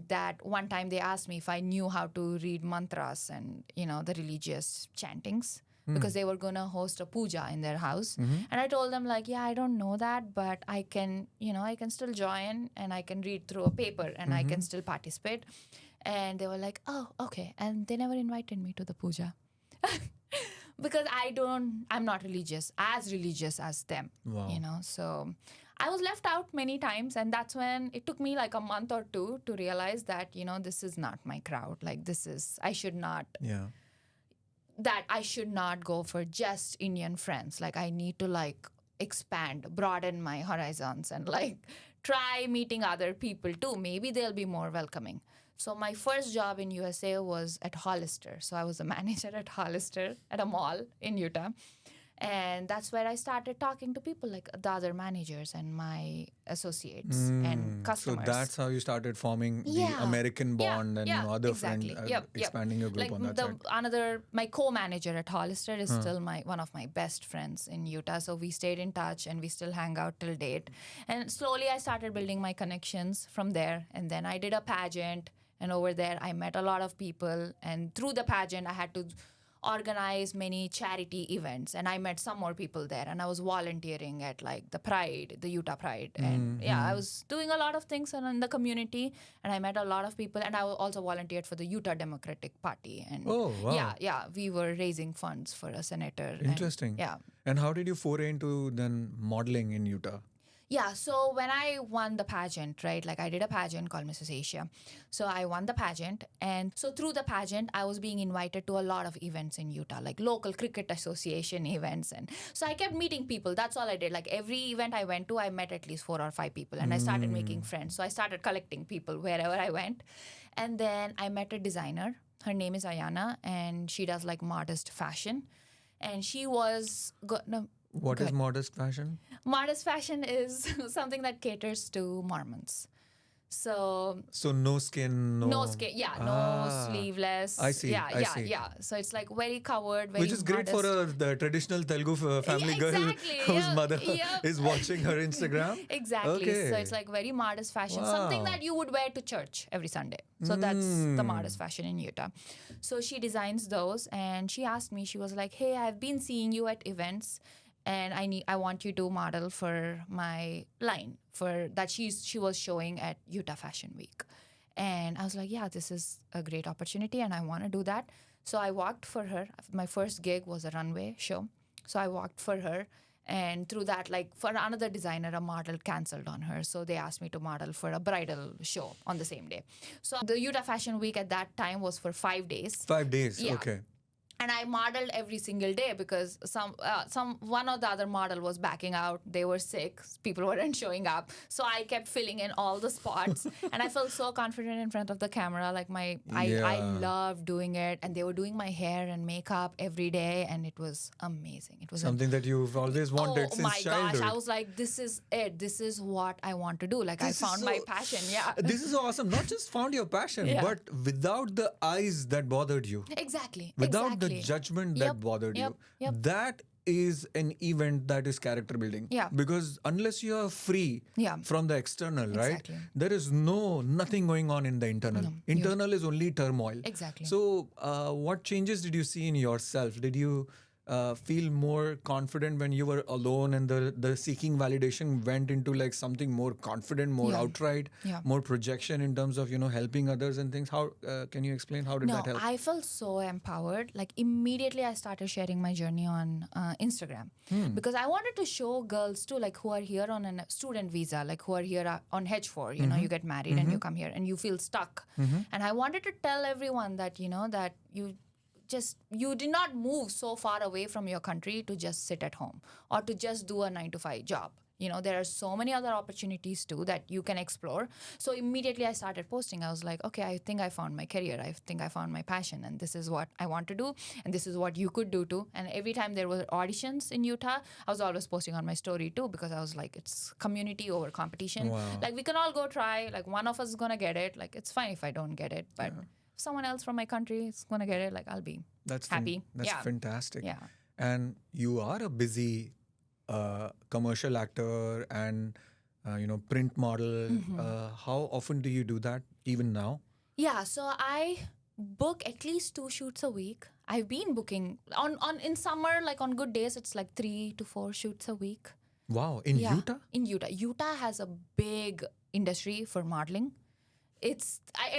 That one time they asked me if I knew how to read mantras and, the religious chantings. Because they were going to host a puja in their house. And I told them like, I don't know that, but I can, I can still join and I can read through a paper and I can still participate. And they were like, oh, okay. And they never invited me to the puja. Because I'm not religious as them, Wow. So I was left out many times. And that's when it took me like a month or two to realize that, this is not my crowd. Like I should not go for just Indian friends. Like I need to broaden my horizons and try meeting other people too. Maybe they'll be more welcoming. So my first job in USA was at Hollister. So I was a manager at Hollister at a mall in Utah. And that's where I started talking to people like the other managers and my associates and customers. So that's how you started forming the American bond and other exactly. friends, expanding your group on that side. My co-manager at Hollister is still one of my best friends in Utah. So we stayed in touch and we still hang out till date. And slowly I started building my connections from there. And then I did a pageant, and over there I met a lot of people. And through the pageant I had to organize many charity events, and I met some more people there, and I was volunteering at the Utah Pride, and I was doing a lot of things in the community, and I met a lot of people, and I also volunteered for the Utah Democratic Party, and we were raising funds for a senator. Interesting. And how did you foray into then modeling in Utah? Yeah, so when I won the pageant, right, I did a pageant called Mrs. Asia. So I won the pageant. And so through the pageant, I was being invited to a lot of events in Utah, like local cricket association events. And so I kept meeting people. That's all I did. Every event I went to, I met at least 4 or 5 people. And I started making friends. So I started collecting people wherever I went. And then I met a designer. Her name is Ayana. And she does modest fashion. And she was... What is modest fashion? Modest fashion is something that caters to Mormons. So no skin, no sleeveless. I see. I see. So it's very covered, very which is great modest. for the traditional Telugu family girl whose mother is watching her Instagram. Exactly. Okay. So it's very modest fashion, Wow. something that you would wear to church every Sunday. So that's the modest fashion in Utah. So she designs those, and she asked me, she was like, hey, I've been seeing you at events, and I want you to model for my line for that she was showing at Utah Fashion Week. And I was like, yeah, this is a great opportunity and I want to do that. So I walked for her. My first gig was a runway show. So I walked for her, and through that, for another designer, a model canceled on her. So they asked me to model for a bridal show on the same day. So the Utah Fashion Week at that time was for 5 days. 5 days, Yeah. okay. And I modeled every single day because one or the other model was backing out. They were sick. People weren't showing up. So I kept filling in all the spots. And I felt so confident in front of the camera. I loved doing it. And they were doing my hair and makeup every day. And it was amazing. It was something that you've always wanted since childhood. Gosh. I was like, this is it. This is what I want to do. I found my passion. Yeah. This is awesome. Not just found your passion, but without the eyes that bothered you. Exactly. Without the judgment that bothered you. That is an event that is character building. Yeah. Because unless you are free from the external, right? There is nothing going on in the internal. No. Internal is only turmoil. Exactly. So what changes did you see in yourself? Did you feel more confident when you were alone and the seeking validation went into something more confident, more outright, more projection in terms of, helping others and things? How can you explain how did that help? I felt so empowered. Immediately I started sharing my journey on Instagram because I wanted to show girls too, who are here on a student visa, who are here on H4, you get married and you come here and you feel stuck. And I wanted to tell everyone that, that you did not move so far away from your country to just sit at home or to just do a 9-to-5 job. You know, there are so many other opportunities too that you can explore. So immediately I started posting. I was like, okay, I think I found my career. I think I found my passion, and this is what I want to do, and this is what you could do too. And every time there were auditions in Utah, I was always posting on my story too, because I was like, it's community over competition. Wow. Like, we can all go try. Like, one of us is gonna get it. Like, it's fine if I don't get it, but if someone else from my country is gonna get it, like, I'll be happy. That's fantastic. Yeah. And you are a busy commercial actor and print model. How often do you do that even now? Yeah, so I book at least 2 shoots a week. I've been booking on in summer, like on good days, it's like 3 to 4 shoots a week. Wow, in Utah? In Utah. Utah has a big industry for modeling.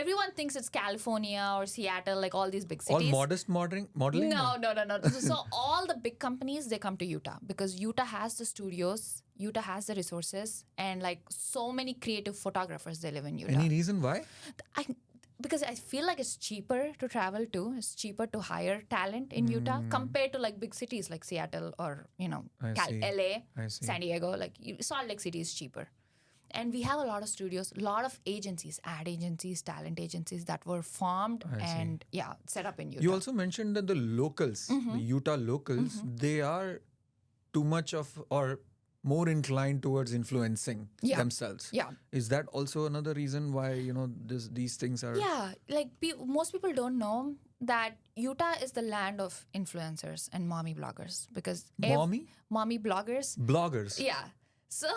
Everyone thinks it's California or Seattle, like all these big cities. All modest modeling? No. So all the big companies, they come to Utah because Utah has the studios, Utah has the resources, and like so many creative photographers, they live in Utah. Any reason why? Because I feel like it's cheaper to travel to. It's cheaper to hire talent in Utah compared to like big cities like Seattle or, LA, San Diego. Like Salt Lake City is cheaper. And we have a lot of studios, a lot of agencies, ad agencies, talent agencies that were formed and set up in Utah. You also mentioned that the locals, the Utah locals, they are too much of or more inclined towards influencing themselves. Yeah. Is that also another reason why, these things are... Yeah, like most people don't know that Utah is the land of influencers and mommy bloggers because... Mommy bloggers. Bloggers. Yeah. So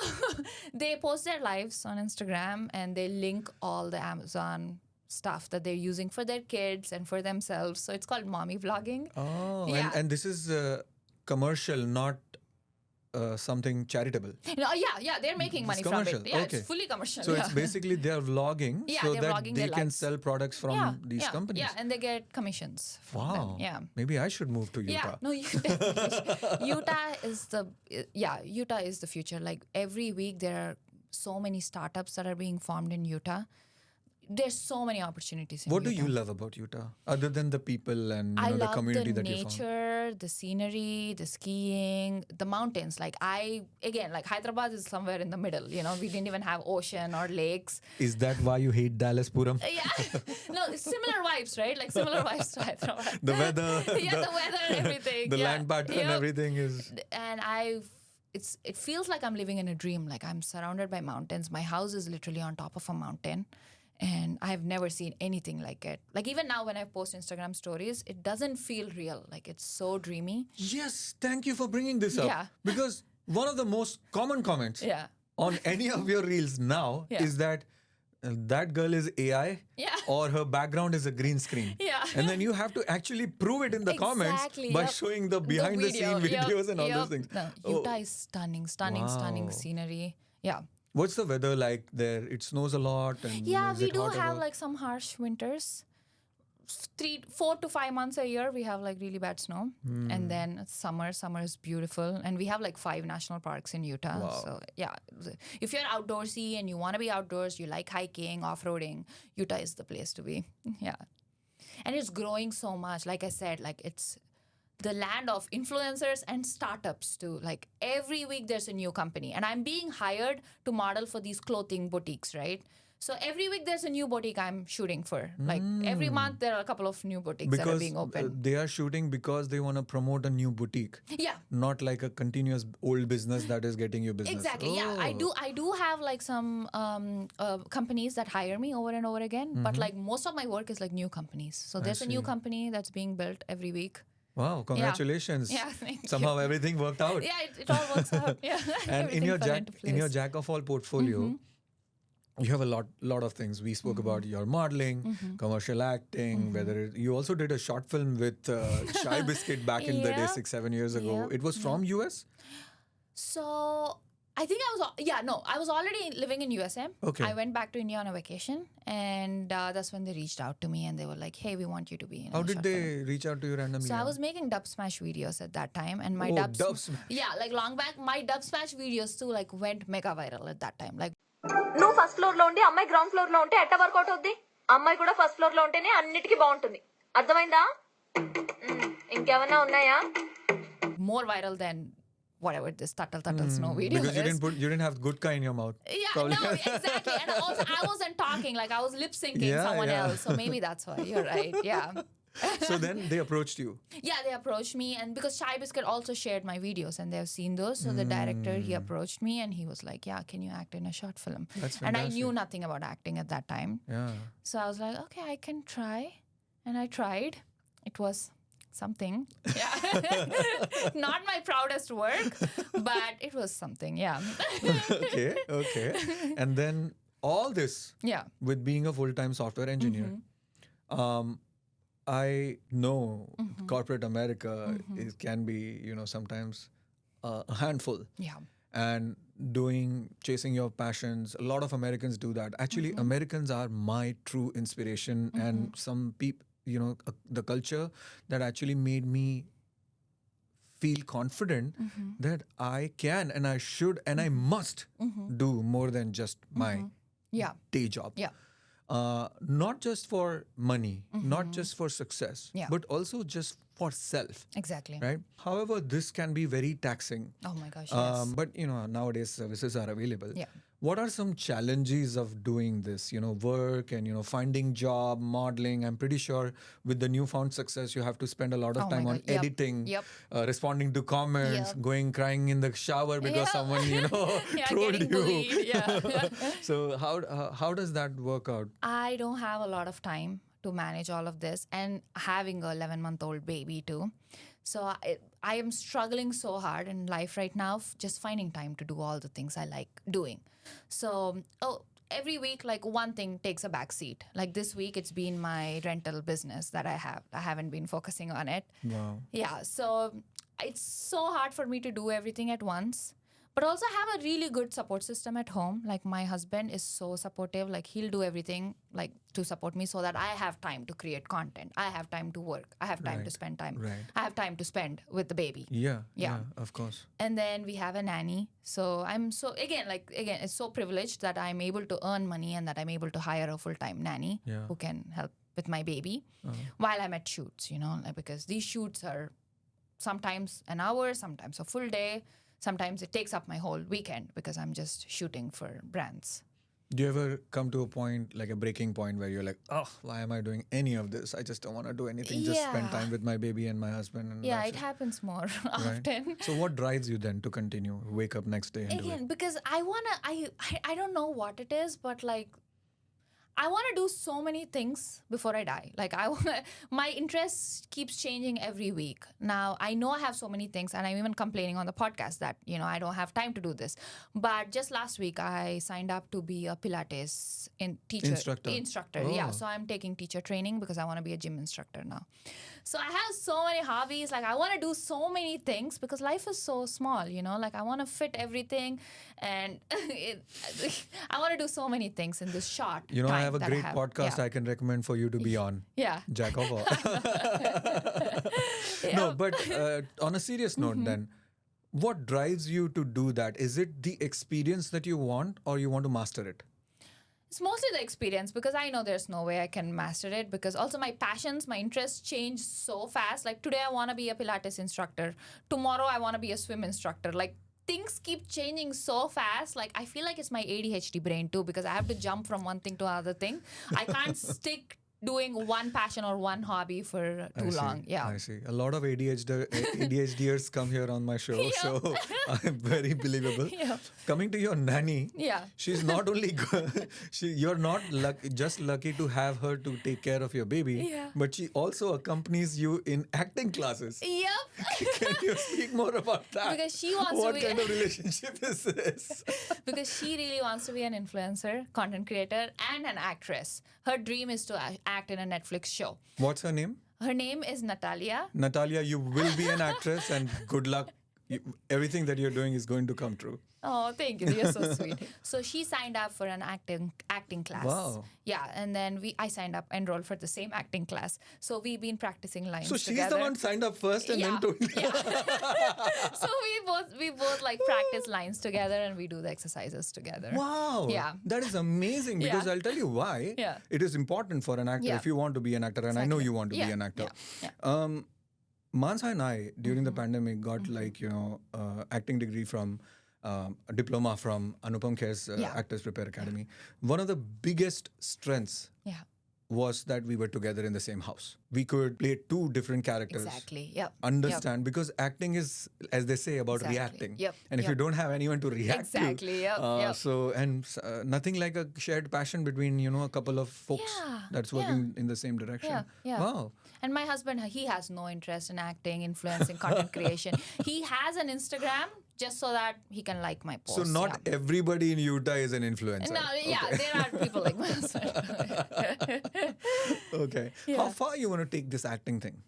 they post their lives on Instagram and they link all the Amazon stuff that they're using for their kids and for themselves. So it's called mommy vlogging. Oh, yeah. and this is commercial, not something charitable. No, they're making money from it. Yeah, okay. It's fully commercial. So it's basically they're vlogging so they're that vlogging they their can lives. sell products from these companies. Yeah, and they get commissions from Wow. them. Yeah. Maybe I should move to Utah. Yeah, no, you definitely. Utah is the future. Like every week there are so many startups that are being formed in Utah. There's so many opportunities in What Utah. do you love about Utah other than the people and the community that you found? I love the nature, the scenery, the skiing, the mountains. Like Hyderabad is somewhere in the middle. We didn't even have ocean or lakes. Is that why you hate Dallas Puram? Yeah. No, similar vibes, right? Like similar vibes to Hyderabad. The weather. the weather and everything. The land pattern, everything is... And it feels like I'm living in a dream. Like I'm surrounded by mountains. My house is literally on top of a mountain. And I've never seen anything like it. Like even now when I post Instagram stories, it doesn't feel real. Like it's so dreamy. Yes, thank you for bringing this up. Yeah. Because one of the most common comments on any of your reels now is that that girl is AI or her background is a green screen. Yeah. And then you have to actually prove it in the comments by showing the behind the scene videos and all those things. No, Utah is stunning scenery. Yeah. What's the weather like there? It snows a lot. And we do have like some harsh winters. 4 to 5 months a year we have like really bad snow. And then summer is beautiful. And we have like 5 national parks in Utah. Wow. So yeah, if you're outdoorsy and you want to be outdoors, you like hiking, off-roading, Utah is the place to be. Yeah. And it's growing so much. Like I said, like it's the land of influencers and startups too. Like every week there's a new company and I'm being hired to model for these clothing boutiques, right? So every week there's a new boutique I'm shooting for. Like every month there are a couple of new boutiques that are being opened. They are shooting because they want to promote a new boutique. Yeah. Not like a continuous old business that is getting you business. Exactly. Yeah. I do have like some companies that hire me over and over again. But like most of my work is like new companies. So there's a new company that's being built every week. Wow, congratulations. Yeah, thank Somehow you. everything worked out. Yeah, it all works out. Yeah. And in your Jack of all portfolio, you have a lot of things. We spoke about your modeling, commercial acting, you also did a short film with Shy Biscuit back in the day, 6-7 years ago. It was from US? So I think I was already living in USA. Okay. I went back to India on a vacation and that's when they reached out to me and they were like, hey, we want you to be in How a did short they film. reach out to you randomly? So I was making Dubsmash videos at that time and my Dubsmash. Yeah, like long back, my Dubsmash videos too like went mega viral at that time. Like నువ్వు first floor లో ఉండి అమ్మాయి ground floor లో ఉంటే ఎట్ట work out అవుద్ది అమ్మాయి కూడా ఫస్ట్ ఫ్లోర్ లో ఉంటేనే అన్నిటికీ బాగుంటుంది అర్థమైందా ఇంకేమన్నా ఉన్నాయా more viral than whatever this Tuttle Snow video Because is. you didn't have gudka in your mouth. Yeah, Probably. no, exactly. And also, I wasn't talking, like I was lip syncing Yeah, someone yeah. else. So maybe that's why. You're right. Yeah. So then they approached you. Yeah, they approached me, and because Chai Biscuit also shared my videos and they've seen those, so the director, he approached me and he was like, "Yeah, can you act in a short film?" That's And I fantastic. knew nothing about acting at that time, Yeah. so I was like, "Okay, I can try," and I tried. It was something, yeah, not my proudest work, but it was something, yeah, Okay. And then all this yeah, with being a full-time software engineer, I know corporate America can be, sometimes a handful. yeah, And chasing your passions, a lot of Americans do that. Actually, Americans are my true inspiration, and some people, the culture that actually made me feel confident that I can and I should and I must do more than just my yeah, day job. yeah, Not just for money, not just for success, Yeah. but also just for self, exactly. right? However, this can be very taxing. Oh my gosh, yes. But nowadays services are available. Yeah. What are some challenges of doing this? Work and finding job, modeling. I'm pretty sure with the newfound success, you have to spend a lot of Oh my time on God. Yep. editing, Yep. responding to comments, Yep. going crying in the shower because Yep. someone Yeah, trolled getting you. bullied, yeah. So how does that work out? I don't have a lot of time to manage all of this, and having a 11-month-old baby too. So I am struggling so hard in life right now, just finding time to do all the things I like doing. So every week, like one thing takes a back seat. Like this week, it's been my rental business that I have. I haven't been focusing on it. Wow. Yeah, so it's so hard for me to do everything at once. But also have a really good support system at home. Like my husband is so supportive. Like he'll do everything like to support me so that I have time to create content. I have time to work. I have time to spend time. Right. I have time to spend with the baby. Yeah. Yeah. Of course. And then we have a nanny. So I'm so, again, it's so privileged that I'm able to earn money and that I'm able to hire a full-time nanny Yeah. who can help with my baby while I'm at shoots, like, because these shoots are sometimes an hour, sometimes a full day. Sometimes it takes up my whole weekend because I'm just shooting for brands. Do you ever come to a point, like a breaking point, where you're like, oh, why am I doing any of this? I just don't want to do anything. Just spend Yeah. time with my baby and my husband. And Yeah, that's it happens more Right? often. So what drives you then to continue? Wake up next day and do it? Again, because I don't know what it is, but like I want to do so many things before I die. Like my interest keeps changing every week. Now I know I have so many things, and I'm even complaining on the podcast that I don't have time to do this. But just last week I signed up to be a Pilates instructor. Oh. Yeah, so I'm taking teacher training because I want to be a gym instructor now. So I have so many hobbies. Like I want to do so many things because life is so small. Like I want to fit everything, and I want to do so many things in this short. I have a great podcast Yeah. I can recommend for you to be on. Yeah. Jack of all. No, but on a serious note then, what drives you to do that? Is it the experience that you want, or you want to master it? It's mostly the experience because I know there's no way I can master it, because also my passions, my interests change so fast. Like today I want to be a Pilates instructor. Tomorrow I want to be a swim instructor. Like things keep changing so fast. Like I feel like it's my ADHD brain too, because I have to jump from one thing to another thing. I can't stick doing one passion or one hobby for too long. Yeah. I see. A lot of ADHDers come here on my show, so I'm very believable. Yeah. Coming to your nanny, Yeah. she's not only you're not just lucky to have her to take care of your baby, Yeah. but she also accompanies you in acting classes. Yep. Can you speak more about that? Because she wants to what be- kind of relationship is this? Because she really wants to be an influencer, content creator, and an actress. Her dream is to act in a Netflix show. What's her name? Her name is Natalia. Natalia, you will be an actress, and good luck. Everything that you're doing is going to come true. Oh, thank you. You're so sweet. So she signed up for an acting class. Wow. Yeah, and then I signed up, enrolled for the same acting class. So we've been practicing lines So she's together. the one signed up first and then told you. Yeah. So we both like practice lines together, and we do the exercises together. Wow. Yeah. That is amazing, because Yeah. I'll tell you why. Yeah. it is important for an actor Yeah. if you want to be an actor, and I know Exactly. you want to be Yeah. an actor. Yeah. Mansa and I, during the pandemic, got acting degree from a diploma from Anupam Kher's Actors Prepare Academy. One of the biggest strengths was that we were together in the same house. We could play two different characters. Exactly. Yep. Understand, because acting is, as they say, about reacting. Yep. And if you don't have anyone to react to, so nothing like a shared passion between a couple of folks that's working in the same direction. Wow. And my husband, he has no interest in acting, influencing, content creation. He has an Instagram just so that he can like my posts. So not everybody in Utah is an influencer. No, there are people like my husband. Okay. How far you want to take this acting thing?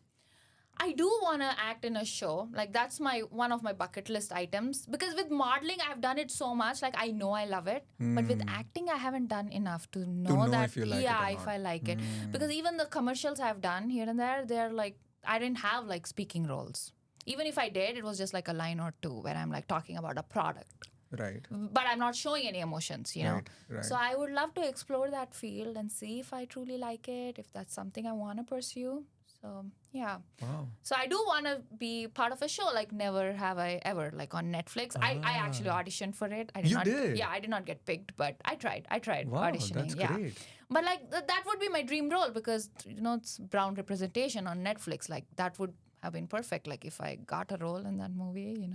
I do want to act in a show. Like, that's one of my bucket list items. Because with modeling, I've done it so much. Like, I know I love it. But with acting, I haven't done enough to know that. If you like it or not. If I like it. Because even the commercials I've done here and there, they're like, I didn't have like speaking roles. Even if I did, it was just like a line or two where I'm like talking about a product. Right. But I'm not showing any emotions, you know. Right. So I would love to explore that field and see if I truly like it, if that's something I want to pursue. So, yeah. Wow. So I do want to be part of a show like Never Have I Ever, like on Netflix. I actually auditioned for it. I did. Yeah, I did not get picked, but I tried Wow, auditioning. That's great. But like that would be my dream role because, it's brown representation on Netflix. Like that would have been perfect. Like if I got a role in that movie,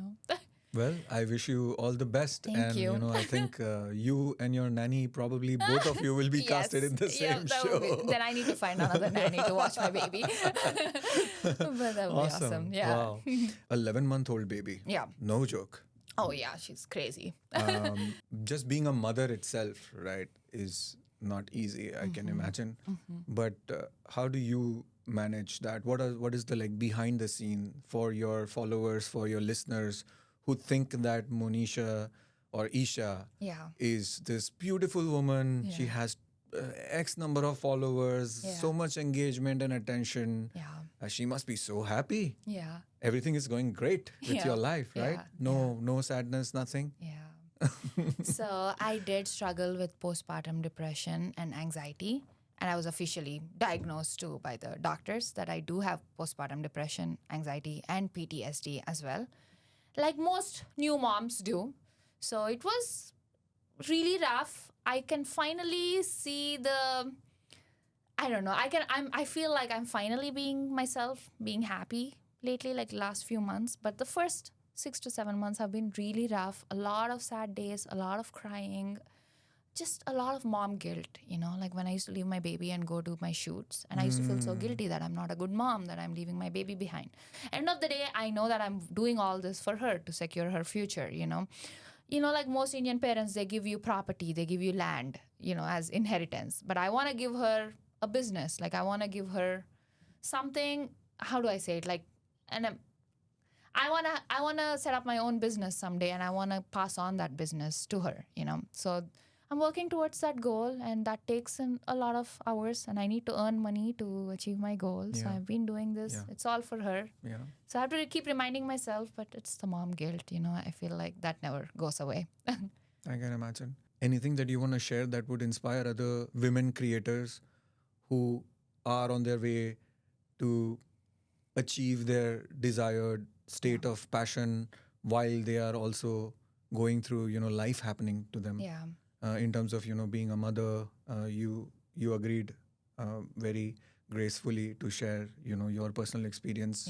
Well, I wish you all the best. Thank you. I think you and your nanny, probably both of you will be casted in the same show. Then I need to find another nanny to watch my baby. But that would be awesome. Yeah. Wow. 11-month-old baby. Yeah. No joke. Oh, yeah. She's crazy. Just being a mother itself, right, is not easy, I can imagine. But how do you manage that? What is the behind the scene for your followers, for your listeners who think that Mouneesha or Isha is this beautiful woman? Yeah. She has X number of followers, so much engagement and attention. Yeah. She must be so happy. Yeah. Everything is going great with your life, right? No sadness, nothing. Yeah. So I did struggle with postpartum depression and anxiety. And I was officially diagnosed too by the doctors that I do have postpartum depression, anxiety, and PTSD as well. Like most new moms do. So it was really rough. I can finally see I feel like I'm finally being myself, being happy lately, like last few months. But the first 6 to 7 months have been really rough. A lot of sad days, a lot of crying, just a lot of mom guilt, like when I used to leave my baby and go do my shoots, and I used to feel so guilty that I'm not a good mom, that I'm leaving my baby behind. End of the day, I know that I'm doing all this for her to secure her future, like most Indian parents, they give you property, they give you land, as inheritance. But I want to give her a business. Like I want to give her something, how do I say it? I want to set up my own business someday, and I want to pass on that business to her, So I'm working towards that goal, and that takes a lot of hours, and I need to earn money to achieve my goal. So I've been doing this. Yeah. It's all for her. Yeah. So I have to keep reminding myself, but it's the mom guilt, I feel like that never goes away. I can imagine. Anything that you want to share that would inspire other women creators who are on their way to achieve their desired state of passion while they are also going through, life happening to them? Yeah. In terms of, being a mother, you agreed very gracefully to share, your personal experience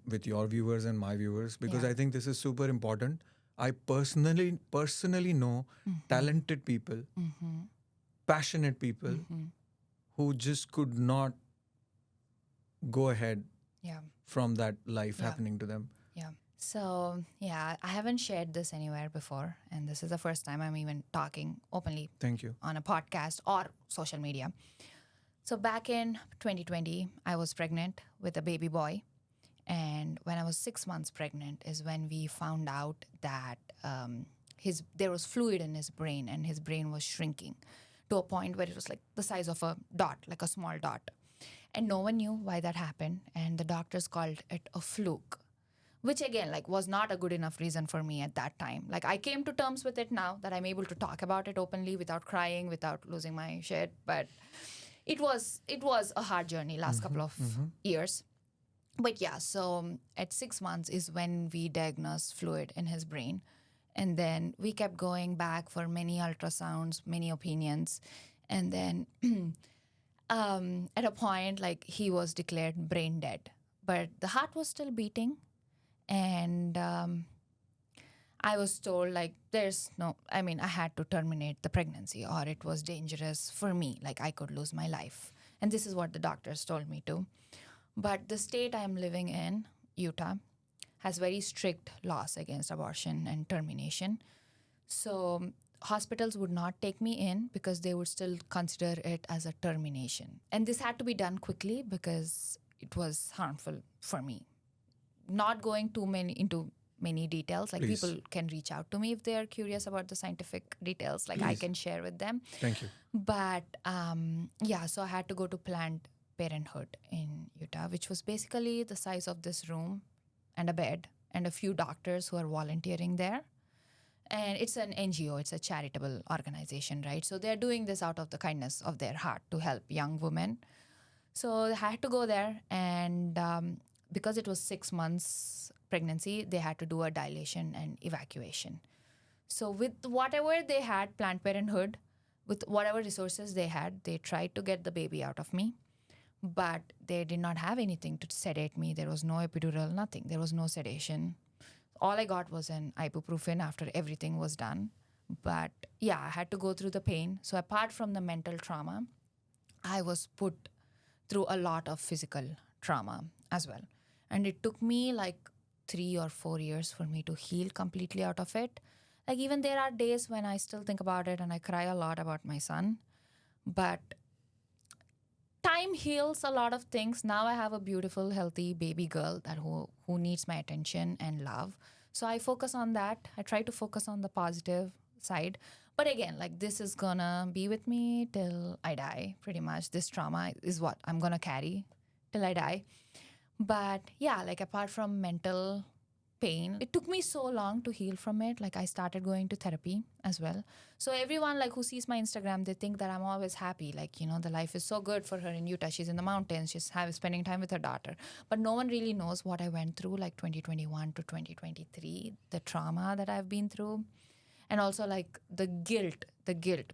with your viewers and my viewers, because I think this is super important. I personally know talented people, passionate people who just could not go ahead from that life happening to them. Yeah. So, I haven't shared this anywhere before, and this is the first time I'm even talking openly Thank you. on a podcast or social media. So back in 2020, I was pregnant with a baby boy, and when I was 6 months pregnant is when we found out that there was fluid in his brain, and his brain was shrinking to a point where it was like the size of a dot, like a small dot. And no one knew why that happened, and the doctors called it a fluke, which again, was not a good enough reason for me at that time. I came to terms with it now that I'm able to talk about it openly without crying, without losing my shit. But it was a hard journey last couple of years. But yeah, so at 6 months is when we diagnosed fluid in his brain. And then we kept going back for many ultrasounds, many opinions. And then at a point, like he was declared brain dead, but the heart was still beating. And I was told, like, I had to terminate the pregnancy or it was dangerous for me. Like, I could lose my life. And this is what the doctors told me to. But the state I'm living in, Utah, has very strict laws against abortion and termination. So hospitals would not take me in because they would still consider it as a termination. And this had to be done quickly because it was harmful for me. Not going into many details, like Please. people can reach out to me if they are curious about the scientific details, like I Please. can share with them. Thank you. But so I had to go to Planned Parenthood in Utah, which was basically the size of this room and a bed and a few doctors who are volunteering there. And it's an NGO, it's a charitable organization, right? So they're doing this out of the kindness of their heart to help young women. So I had to go there, and because it was 6 months pregnancy, they had to do a dilation and evacuation. So with whatever they had, Planned Parenthood, with whatever resources they had, they tried to get the baby out of me. But they did not have anything to sedate me. There was no epidural, nothing. There was no sedation. All I got was an ibuprofen after everything was done. But yeah, I had to go through the pain. So apart from the mental trauma, I was put through a lot of physical trauma as well. And it took me like 3 or 4 years for me to heal completely out of it. Like even there are days when I still think about it and I cry a lot about my son. But time heals a lot of things. Now I have a beautiful, healthy baby girl that who needs my attention and love. So I focus on that. I try to focus on the positive side. But again, like this is gonna be with me till I die, pretty much. This trauma is what I'm gonna carry till I die. But yeah, like apart from mental pain, it took me so long to heal from it. Like I started going to therapy as well. So everyone like who sees my Instagram, they think that I'm always happy. Like, you know, the life is so good for her in Utah. She's in the mountains. She's spending time with her daughter. But no one really knows what I went through, like 2021 to 2023, the trauma that I've been through. And also like the guilt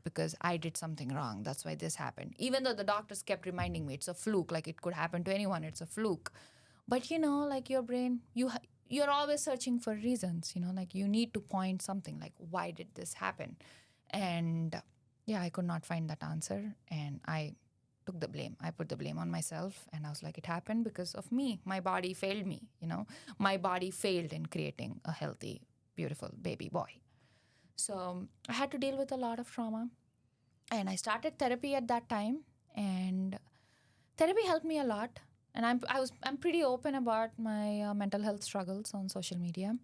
because I did something wrong. That's why this happened. Even though the doctors kept reminding me it's a fluke, like it could happen to anyone. It's a fluke. But, you know, like your brain, you're always searching for reasons, you know, like you need to point something like, why did this happen? And yeah, I could not find that answer. And I took the blame. I put the blame on myself. And I was like, it happened because of me. My body failed me, you know. My body failed in creating a healthy, beautiful baby boy. So I had to deal with a lot of trauma. And I started therapy at that time. And therapy helped me a lot. And I'm pretty open about my mental health struggles on social media,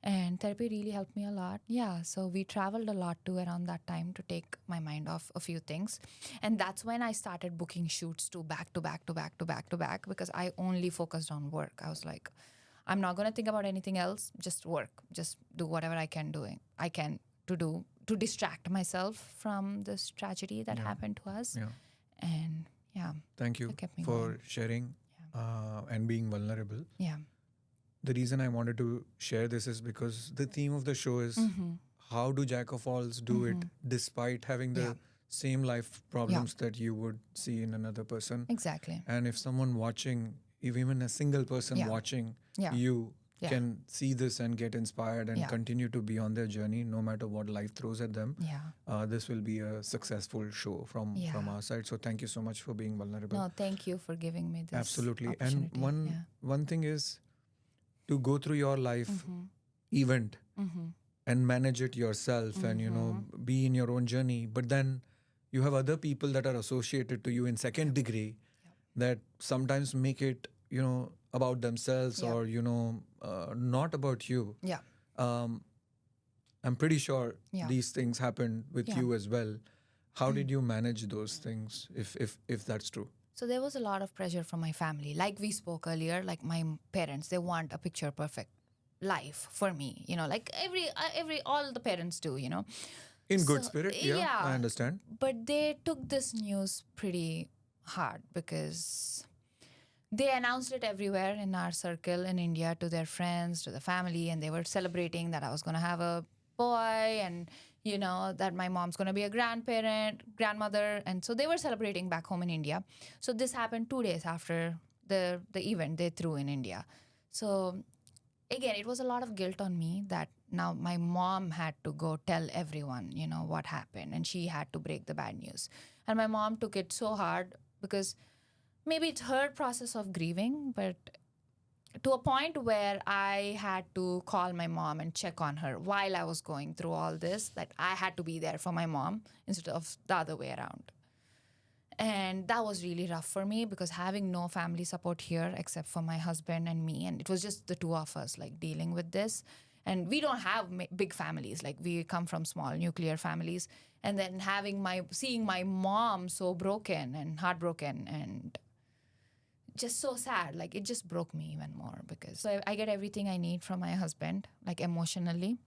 and therapy really helped me a lot. Yeah, so we traveled a lot too around that time to take my mind off a few things, and that's when I started booking shoots to back to back because I only focused on work. I was like, I'm not gonna think about anything else. Just work. Just do whatever I can to distract myself from this tragedy that happened to us. Yeah. And yeah. Thank you That kept me for going. sharing and being vulnerable. Yeah. The reason I wanted to share this is because the theme of the show is how do jack of alls do it despite having the same life problems that you would see in another person. Exactly. And if someone watching, if even a single person watching you can see this and get inspired and continue to be on their journey no matter what life throws at them, this will be a successful show from our side. So thank you so much for being vulnerable. No, thank you for giving me this Absolutely. And opportunity. one thing is to go through your life event and manage it yourself and, you know, be in your own journey. But then you have other people that are associated to you in second degree that sometimes make it, you know, about themselves or, you know, not about you. Yeah. I'm pretty sure these things happened with you as well. How did you manage those things, if that's true? So there was a lot of pressure from my family. Like we spoke earlier, like my parents, they want a picture perfect life for me. You know, like all the parents do, you know. In good spirit, I understand. But they took this news pretty hard because they announced it everywhere in our circle in India to their friends, to the family, and they were celebrating that I was going to have a boy and, you know, that my mom's going to be a grandmother. And so they were celebrating back home in India. So this happened 2 days after the event they threw in India. So again, it was a lot of guilt on me that now my mom had to go tell everyone, you know, what happened. And she had to break the bad news. And my mom took it so hard because maybe it's her process of grieving, but to a point where I had to call my mom and check on her while I was going through all this, that I had to be there for my mom instead of the other way around. And that was really rough for me because having no family support here except for my husband and me, and it was just the two of us like dealing with this. And we don't have big families, like we come from small nuclear families. And then seeing my mom so broken and heartbroken and just so sad, like it just broke me even more because I get everything I need from my husband, like emotionally,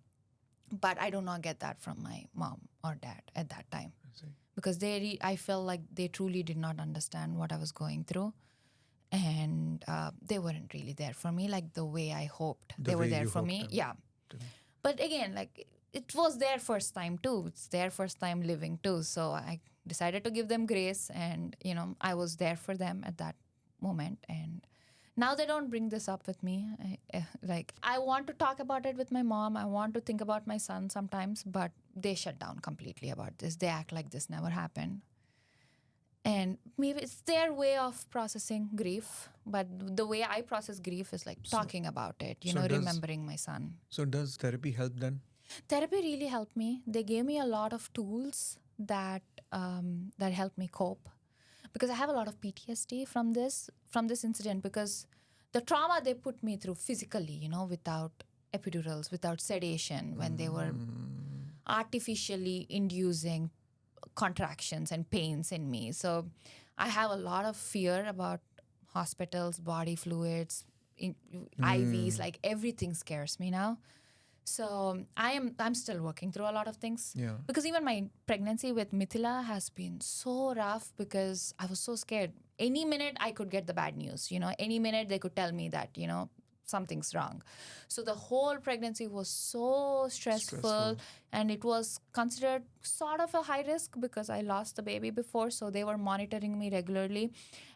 but I do not get that from my mom or dad at that time because I felt like they truly did not understand what I was going through, and they weren't really there for me like the way I hoped they were there for me. Yeah, but again, like it was their first time too. It's their first time living too, so I decided to give them grace, and you know, I was there for them at that moment. And now they don't bring this up with me. I want to talk about it with my mom. I want to think about my son sometimes, but they shut down completely about this. They act like this never happened. And maybe it's their way of processing grief, but the way I process grief is like talking about it, remembering my son. So does therapy help then? Therapy really helped me. They gave me a lot of tools that helped me cope. Because I have a lot of PTSD from this incident, because the trauma they put me through physically, without epidurals, without sedation, when they were artificially inducing contractions and pains in me. So I have a lot of fear about hospitals, body fluids, IVs, like everything scares me now. So I'm still working through a lot of things. Yeah. Because even my pregnancy with Mithila has been so rough because I was so scared. Any minute I could get the bad news, any minute they could tell me that, something's wrong. So the whole pregnancy was so stressful, and it was considered sort of a high risk because I lost the baby before. So they were monitoring me regularly.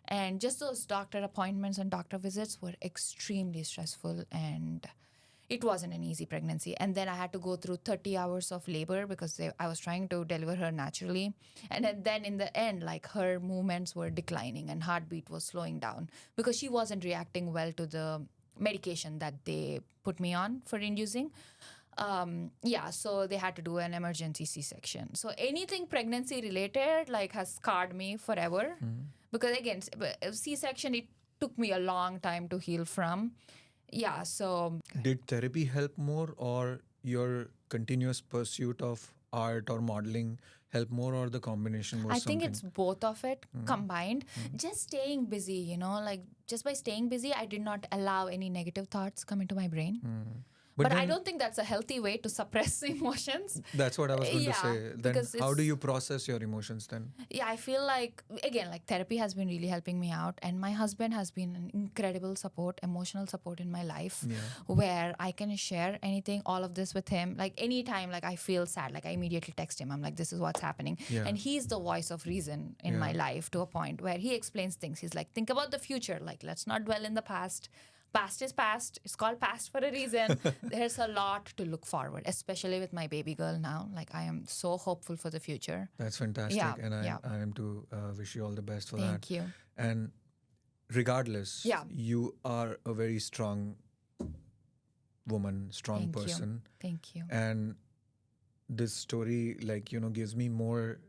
And just those doctor appointments and doctor visits were extremely stressful, and it wasn't an easy pregnancy. And then I had to go through 30 hours of labor because I was trying to deliver her naturally. And then in the end, like her movements were declining and heartbeat was slowing down because she wasn't reacting well to the medication that they put me on for inducing. So they had to do an emergency C-section. So anything pregnancy related has scarred me forever. Because again, C-section, it took me a long time to heal from. Yeah, so... Did therapy help more, or your continuous pursuit of art or modeling help more, or the combination was I think it's both of it combined. Just staying busy, just by staying busy, I did not allow any negative thoughts come into my brain. But I don't think that's a healthy way to suppress emotions. That's what I was going to say. Then how do you process your emotions then? Yeah, I feel like, again, therapy has been really helping me out. And my husband has been an incredible support, emotional support in my life, where I can share anything, all of this with him. Anytime, I feel sad, I immediately text him. I'm like, this is what's happening. Yeah. And he's the voice of reason in my life, to a point where he explains things. He's like, think about the future. Let's not dwell in the past. Past is past. It's called past for a reason. There's a lot to look forward, especially with my baby girl now. I am so hopeful for the future. That's fantastic. And I am to wish you all the best for that. Thank you. And regardless, you are a very strong woman, strong person. Thank you. And this story, gives me more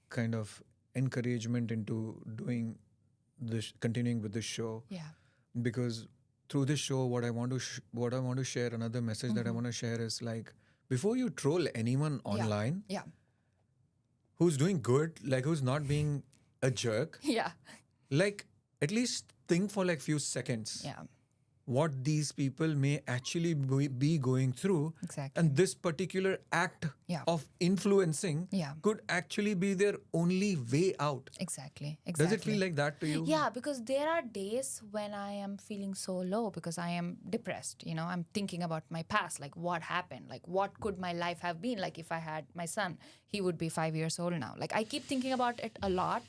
kind of encouragement into doing this, continuing with this show. Yeah. Because through this show, what I want to share, another message that I want to share is before you troll anyone online, who's doing good, who's not being a jerk, at least think for few seconds. Yeah. what these people may actually be going through. Exactly. And this particular act Yeah. of influencing Yeah. could actually be their only way out. Exactly. Does it feel like that to you? Yeah, because there are days when I am feeling so low because I am depressed. You know, I'm thinking about my past, like what happened, like what could my life have been like if I had my son. He would be 5 years old now. Like I keep thinking about it a lot,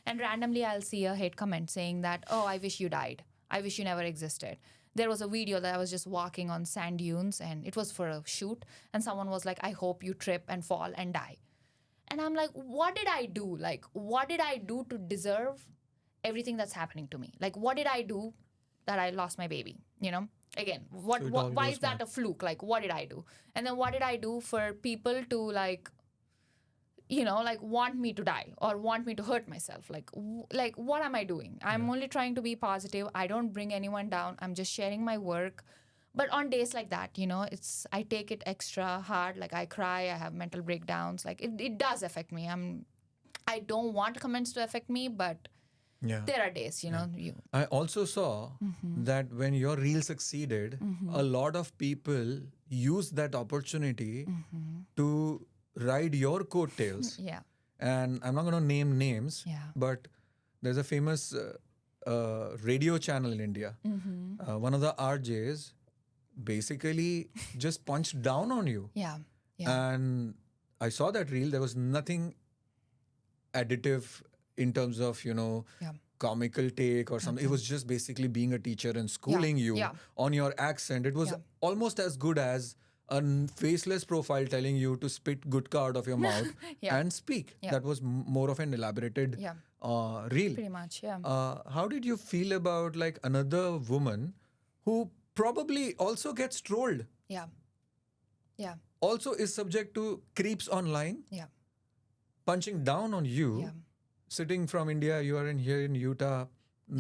and randomly I'll see a hate comment saying that, oh, I wish you died. I wish you never existed. There was a video that I was just walking on sand dunes and it was for a shoot, and someone was like, I hope you trip and fall and die. And I'm like, what did I do? Like, what did I do to deserve everything that's happening to me? Like, what did I do that I lost my baby? You know, again, So it all why goes is that a fluke? Like, what did I do? And then what did I do for people to like, you know, like want me to die or want me to hurt myself? Like what am I doing? I'm only trying to be positive. I don't bring anyone down. I'm just sharing my work. But on days like that, you know, I take it extra hard. Like I cry, I have mental breakdowns. Like it does affect me. I don't want comments to affect me, but Yeah. there are days, you know. I also saw that when your reel succeeded, a lot of people used that opportunity to ride your coattails. Yeah. And I'm not going to name names, Yeah. but there's a famous radio channel in India. One of the RJs basically just punched down on you. Yeah. Yeah. And I saw that reel. There was nothing additive in terms of, you know, Yeah. comical take or something. It was just basically being a teacher and schooling you Yeah. on your accent. It was Yeah. almost as good as a faceless profile telling you to spit gutka out of your mouth Yeah. and speak. Yeah. That was more of an elaborated Yeah. reel. Pretty much. Yeah. How did you feel about like another woman who probably also gets trolled, Yeah. Yeah. also is subject to creeps online, Yeah. punching down on you, Yeah. sitting from India, you are here in Utah,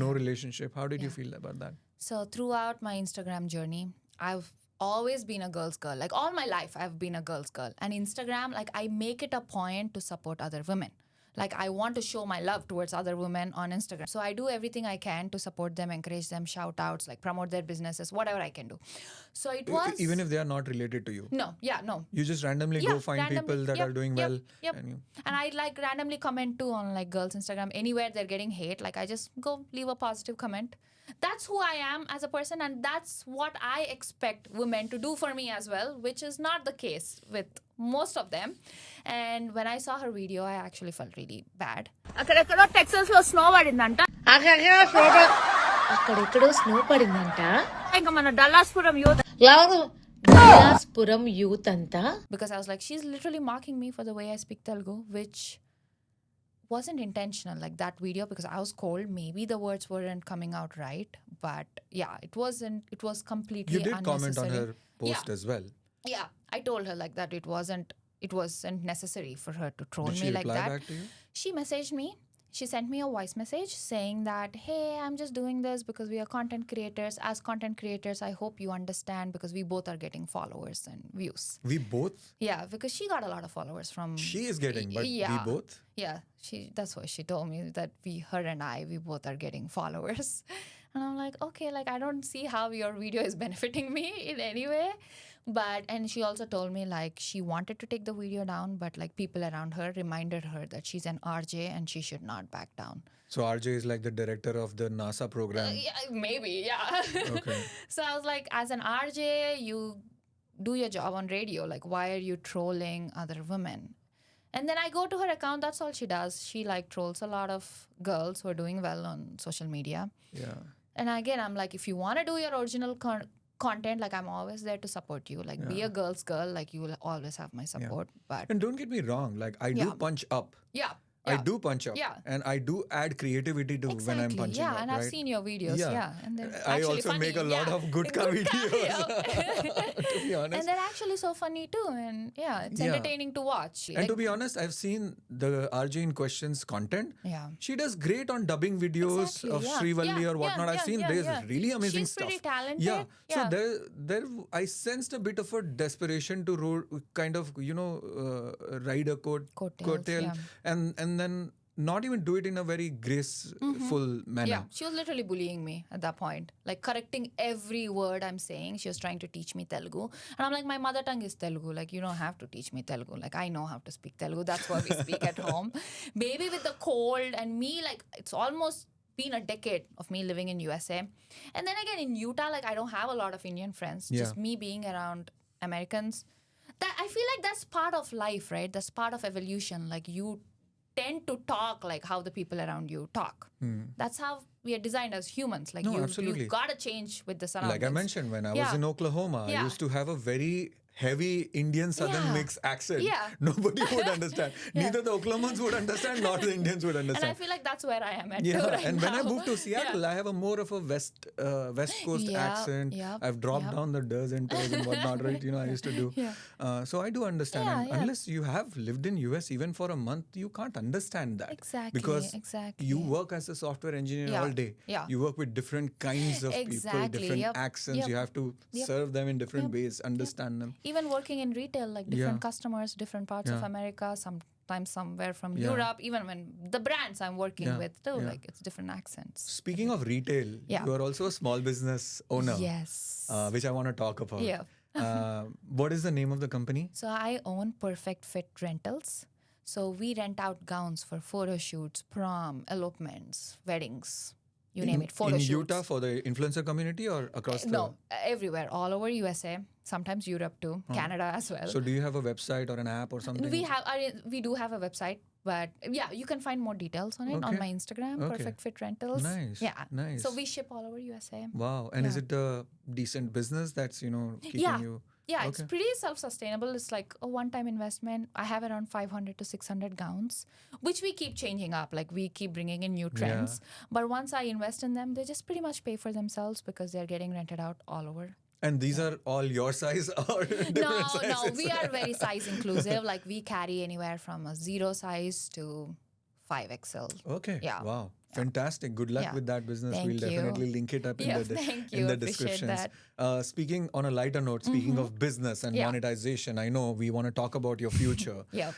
no relationship. How did you Yeah. feel about that? So throughout my Instagram journey, I've always been a girl's girl. Like all my life, I've been a girl's girl. And Instagram, like I make it a point to support other women. Like I want to show my love towards other women on Instagram. So I do everything I can to support them, encourage them, shout outs, like promote their businesses, whatever I can do. So it was... Even if they are not related to you. No, yeah, no. You just randomly Yeah, go find randomly. people that Yep, are doing yep, well. yep. And you, And I like randomly comment too on like girls' Instagram. Anywhere they're getting hate, like I just go leave a positive comment. That's who I am as a person, and that's what I expect women to do for me as well, which is not the case with most of them. And when I saw her video, I actually felt really bad. అక్కడెక్కడో Texas లో snow పడిందంట అక్కడెక్కడో snow పడిందంట. ఇంకా మన డల్లాస్పురం youth ఎవరు బిలాస్పురం youth అంతా Because I was like, she's literally mocking me for the way I speak Telugu, which wasn't intentional, like that video, because I was cold. Maybe the words weren't coming out right, but yeah, it wasn't. It was completely you did comment on unnecessary. her post Yeah. as well. Yeah, I told her like that it wasn't necessary for her to troll Did me she like reply that. back to you? She messaged me. She sent me a voice message saying that, hey, I'm just doing this because we are content creators. As content creators, I hope you understand, because we both are getting followers and views. We both? Yeah, because she got a lot of followers from... She is getting, but yeah. we both? Yeah, that's what she told me, that her and I, we both are getting followers. And I'm like, okay, like I don't see how your video is benefiting me in any way. And she also told me like she wanted to take the video down, but like people around her reminded her that she's an RJ and she should not back down. So RJ is like the director of the NASA program. Yeah, maybe, yeah. Okay. So I was like, as an RJ, you do your job on radio. Like, why are you trolling other women? And then I go to her account. That's all she does. She like trolls a lot of girls who are doing well on social media. Yeah. And again, I'm like, if you want to do your original content, like I'm always there to support you. Like be a girl's girl. Like you will always have my support. But And don't get me wrong, like I do Yeah. punch up. yeah. I do punch up. Yeah. And I do add creativity to Exactly. when I'm punching yeah, up. and right? I've seen your videos. Yeah. And they're I actually also funny. make a lot Yeah. of gutka videos. Yeah. To be honest. And they're actually so funny too. And yeah, it's Yeah. entertaining to watch. And to be honest, I've seen the RJ in questions content. Yeah. She does great on dubbing videos Exactly, of yeah. Srivalli Yeah, or whatnot. yeah, I've seen yeah, there's yeah. really amazing She's stuff. pretty talented. Yeah. So Yeah. there I sensed a bit of a desperation to kind of, ride a Coattails, coattail. yeah. And then not even do it in a very graceful manner. Yeah, she was literally bullying me at that point, like correcting every word I'm saying. She was trying to teach me Telugu. And I'm like, my mother tongue is Telugu. Like, you don't have to teach me Telugu. Like, I know how to speak Telugu. That's what we speak at home. Maybe with the cold and me, like, it's almost been a decade of me living in USA. And then again, in Utah, like, I don't have a lot of Indian friends. Yeah. Just me being around Americans. That I feel like that's part of life, right? That's part of evolution. Like, you tend to talk like how the people around you talk. That's how we are designed as humans. Like, absolutely. you've got to change with the surroundings. Like I mentioned, when I was in Oklahoma, I used to have a very heavy Indian Southern mix accent. Yeah. Nobody would understand. Neither the Oklahomans would understand, nor the Indians would And I understand. feel like that's where I am at Yeah, too right and when I now. moved to Seattle, I have a more of a West Coast accent. I've dropped down the does and toes and whatnot, right? I used to do. So I do understand. Yeah, and unless you have lived in US even for a month, you can't understand that. Exactly, Because exactly. you work as a software engineer all day. Yeah. You work with different kinds of people, Exactly, different accents. You have to serve them in different ways, understand them. Even working in retail, like different customers, different parts of America, sometimes somewhere from Europe, even when the brands I'm working with too, like it's different accents. Speaking of retail, you are also a small business owner. Yes. Which I want to talk about. Yeah. What is the name of the company? So I own Perfect Fit Rentals. So we rent out gowns for photo shoots, prom, elopements, weddings, you name it, photo in shoots. Utah for the influencer community or across the... No, everywhere, all over USA, sometimes Europe too, Canada as well. So do you have a website or an app or something? We do have a website, but yeah, you can find more details on it on my Instagram, Okay. Perfect Fit Rentals. Nice, Yeah. nice. So we ship all over USA. Wow. And is it a decent business that's, keeping you... Yeah, it's pretty self-sustainable. It's like a one-time investment. I have around 500 to 600 gowns, which we keep changing up. Like, we keep bringing in new trends. But once I invest in them, they just pretty much pay for themselves because they're getting rented out all over. And these are all your size or different sizes? No, we are very size inclusive. Like, we carry anywhere from a 0 size to 5XL. Okay. Yeah. Wow. Fantastic. Good luck with that business. Thank We'll you. definitely link it up in the thank in you. the Appreciate descriptions. that. Speaking on a lighter note, speaking of business and monetization, I know we want to talk about your future. Yeah.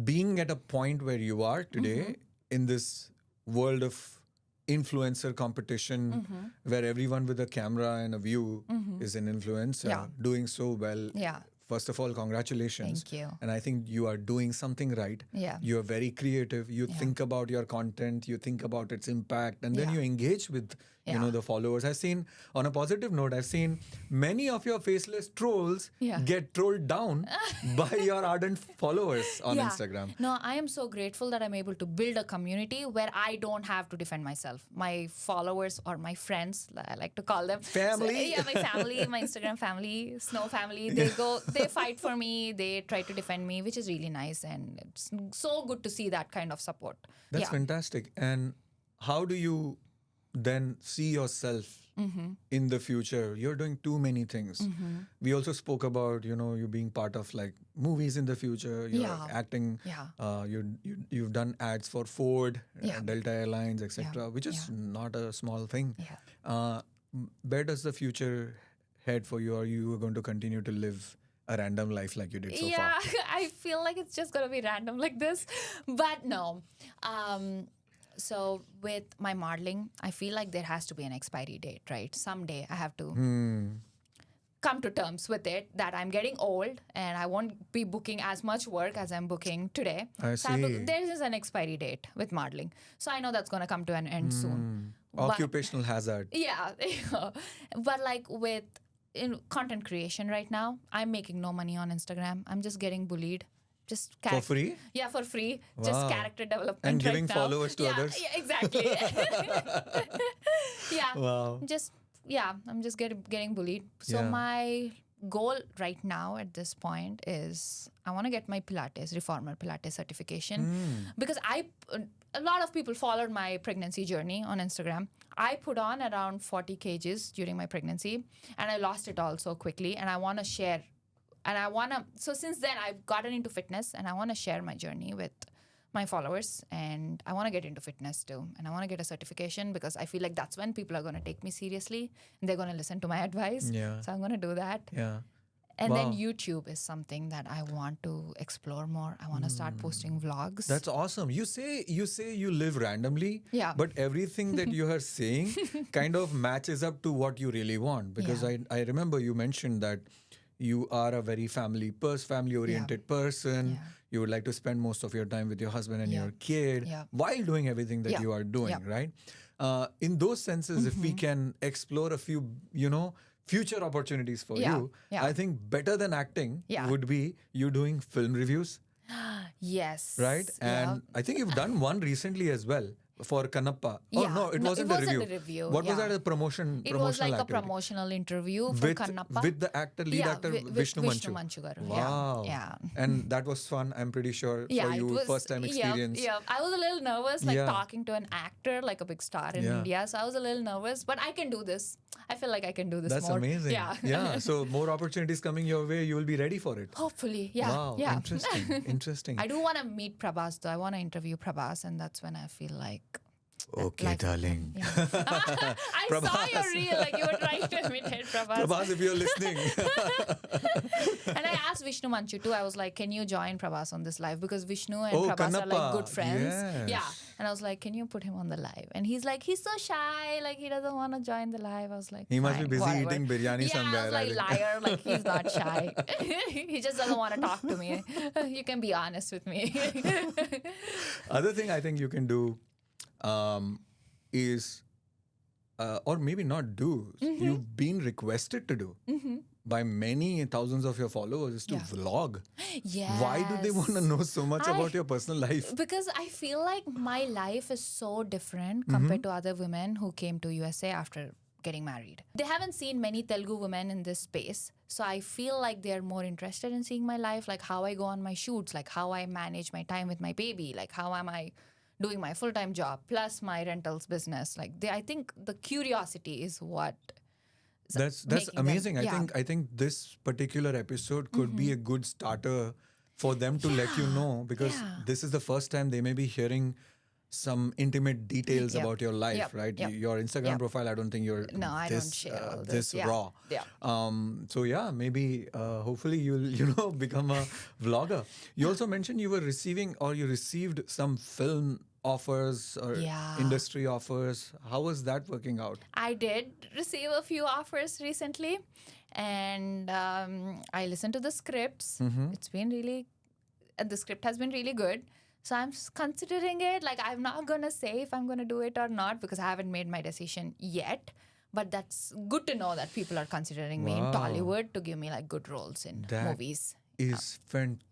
Being at a point where you are today in this world of influencer competition where everyone with a camera and a view is an influencer, doing so well. Yeah. First of all, congratulations. Thank you. And I think you are doing something right. Yeah. You are very creative. You think about your content. You think about its impact. And then you engage with, the followers. I've seen, on a positive note, I've seen many of your faceless trolls get trolled down by your ardent followers on Instagram. No, I am so grateful that I'm able to build a community where I don't have to defend myself. My followers or my friends, I like to call them. Family. So, my family, my Instagram family, Snow family, they fight for me. They try to defend me, which is really nice. And it's so good to see that kind of support. That's fantastic. And how do you then see yourself in the future? You're doing too many things. We also spoke about, you being part of like movies in the future. You're acting. You've done ads for Ford, Delta Airlines, etc., which is not a small thing. Where does the future head for you? Are you going to continue to live a random life like you did so far? Yeah, I feel like it's just going to be random like this. But no. So with my modeling, I feel like there has to be an expiry date, right? Someday I have to come to terms with it that I'm getting old and I won't be booking as much work as I'm booking today. I So see. there is an expiry date with modeling. So I know that's going to come to an end soon. Occupational hazard. Yeah. But like in content creation right now, I'm making no money on Instagram. I'm just getting bullied. Just For free? Yeah, for free. Wow. Just character development And giving right now. followers to others? Yeah, exactly. Yeah. Wow. I'm just getting bullied. So my goal right now at this point is I want to get my reformer Pilates certification because a lot of people followed my pregnancy journey on Instagram. I put on around 40 kgs during my pregnancy and I lost it all so quickly, and I want to share. So since then I've gotten into fitness and I want to share my journey with my followers, and I want to get into fitness too. And I want to get a certification because I feel like that's when people are going to take me seriously and they're going to listen to my advice. Yeah. So I'm going to do that. Yeah. And then Wow. YouTube is something that I want to explore more. I want to start posting vlogs. That's awesome. You say you live randomly, Yeah. but everything that you are saying kind of matches up to what you really want. Because Yeah. I remember you mentioned that you are a very family-oriented person. Yeah. You would like to spend most of your time with your husband and Yeah. your kid Yeah. while doing everything that Yeah. you are doing, Yeah. right? In those senses, if we can explore a few, future opportunities for Yeah. you, Yeah. I think better than acting Yeah. would be you doing film reviews. Yes. Right? Yeah. And I think you've done one recently as well for Kannappa. Oh, Yeah. no, it No, wasn't it a wasn't review. a review, What was yeah. that? A promotional It was like activity? a promotional interview for with, Kannappa. with the lead actor with Vishnu Vishnu Manchu. Manchu garu. Wow. Yeah. And that was fun, I'm pretty sure, Yeah, for it you, was, first time experience. Yeah, I was a little nervous, like Yeah. talking to an actor, like a big star in Yeah. India. So I was a little nervous, but I can do this. I feel like I can do this That's more. amazing. Yeah. Yeah. So more opportunities coming your way, you will be ready for it. Hopefully. Yeah. Wow. Yeah. Interesting. Interesting. I do want to meet Prabhas though. I want to interview Prabhas, and that's when I feel like. Okay, like- darling. Yeah. I saw your reel, like you were trying to imitate Prabhas. Prabhas, if you're listening. And I asked Vishnu Manchu too. I was like, can you join Prabhas on this live? Because Vishnu and Oh, Prabhas are like Kannappa. good friends. Yes. Yeah. And I was like, can you put him on the live? And he's like, he's so shy. Like, he doesn't want to join the live. I was like, He must be "Fine, busy whatever." eating biryani Yeah, somewhere, I was I like, think. liar. Like, he's not shy. He just doesn't want to talk to me. You can be honest with me. Other thing I think you can do is, or maybe not do, you've been requested to do by many thousands of your followers is to Yeah. vlog. Yes. Why do they want to know so much about your personal life? Because I feel like my life is so different compared to other women who came to USA after getting married. They haven't seen many Telugu women in this space. So I feel like they're more interested in seeing my life, like how I go on my shoots, like how I manage my time with my baby, like how am I doing my full-time job plus my rentals business. Like I think the curiosity is what That's making them- amazing. yeah. I think this particular episode could be a good starter for them to let you know, because Yeah. this is the first time they may be hearing some intimate details Yep. about your life, Yep. right? Yep. Your Instagram Yep. profile, I don't think you're No, I this, don't share all this this. Yeah. raw. Yeah. So yeah, maybe hopefully you'll become a vlogger. You also mentioned you were you received some film offers or Yeah. industry offers. How was that working out? I did receive a few offers recently, and I listened to the scripts. It's been really, the script has been really good. So I'm considering it. Like, I'm not going to say if I'm going to do it or not because I haven't made my decision yet. But that's good to know that people are considering me in Wow. Tollywood to give me like good roles in That movies. is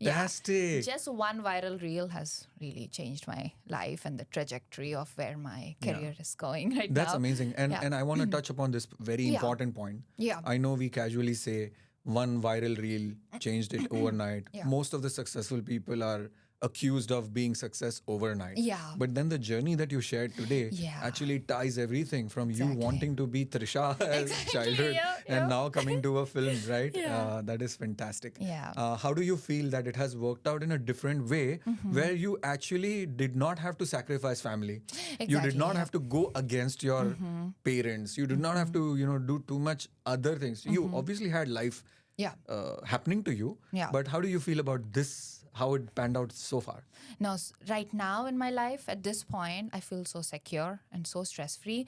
fantastic. Just one viral reel has really changed my life and the trajectory of where my career is going right That's now. amazing. And Yeah. and I want to touch upon this very Yeah. important point. Yeah. I know we casually say one viral reel changed it overnight. Yeah. Most of the successful people are accused of being success overnight. Yeah. But then the journey that you shared today Yeah. actually ties everything from you Exactly. wanting to be Trisha as childhood yeah, and yeah. now coming to a film, right? Yeah. That is fantastic. Yeah. How do you feel that it has worked out in a different way where you actually did not have to sacrifice family? You did Exactly, not yeah. have to go against your parents. You did not have to, do too much other things. You obviously had life Yeah. happening to you. Yeah. But how do you feel about this? How it panned out so far? No, right now in my life, at this point, I feel so secure and so stress-free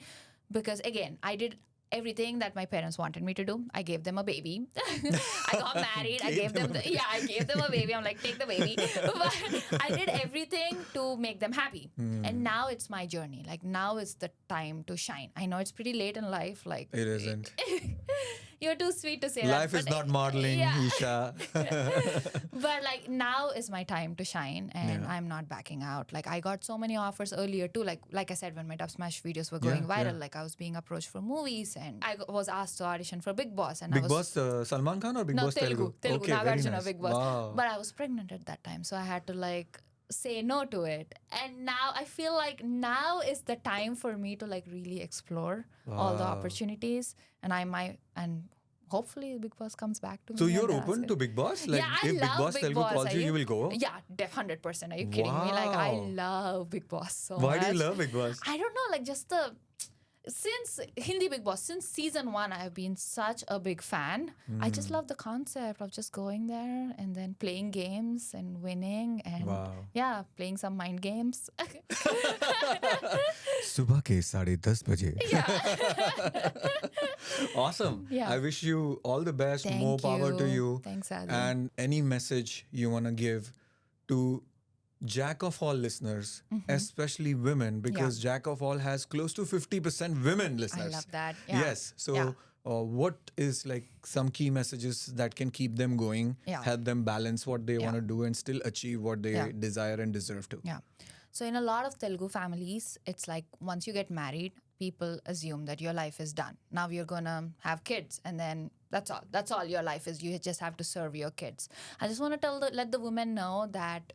because, again, I did everything that my parents wanted me to do. I gave them a baby. I got married. I gave them I gave them a baby. I'm like, take the baby. But I did everything to make them happy. And now it's my journey. Like, now is the time to shine. I know it's pretty late in life. Like, It isn't. you're too sweet to say that. Life is but not modeling, Yeah. Isha. But like now is my time to shine and Yeah. I'm not backing out. Like I got so many offers earlier too. Like I said, when my Dubsmash videos were going Yeah, viral, yeah. like I was being approached for movies and I was asked to audition for Big Boss. And Big I was, Boss Salman Khan or Big no, Boss Telugu. Okay, very Nagarjuna, nice. Big Boss. Wow. But I was pregnant at that time. So I had to like say no to it. And now I feel like now is the time for me to like really explore all the Wow. opportunities. And hopefully Big Boss comes back to me. So you're and asks open it. to Big Boss? Like Yeah, I if Big love Boss Big Telugu Boss. calls Are you, you will go? Yeah, 100%. Are you kidding me? Like, I Wow. love Big Boss so much. Why do you love Big Boss? I don't know, like just the since Hindi Big Boss, since season 1, I've been such a big fan. I just love the concept of just going there and then playing games and winning and playing some mind games. Subah ke 10:30 baje. Awesome. Yeah. I wish you all the best. Thank More power to you. Thanks, Adi. And any message you want to give to Jack of all listeners, especially women, because Jack of all has close to 50% women listeners. I love that. Yeah. Yes. So what is like some key messages that can keep them going, help them balance what they want to do and still achieve what they desire and deserve to? Yeah. So in a lot of Telugu families, it's like once you get married, people assume that your life is done. Now you're going to have kids and then that's all. That's all your life is. You just have to serve your kids. I just want to let the women know that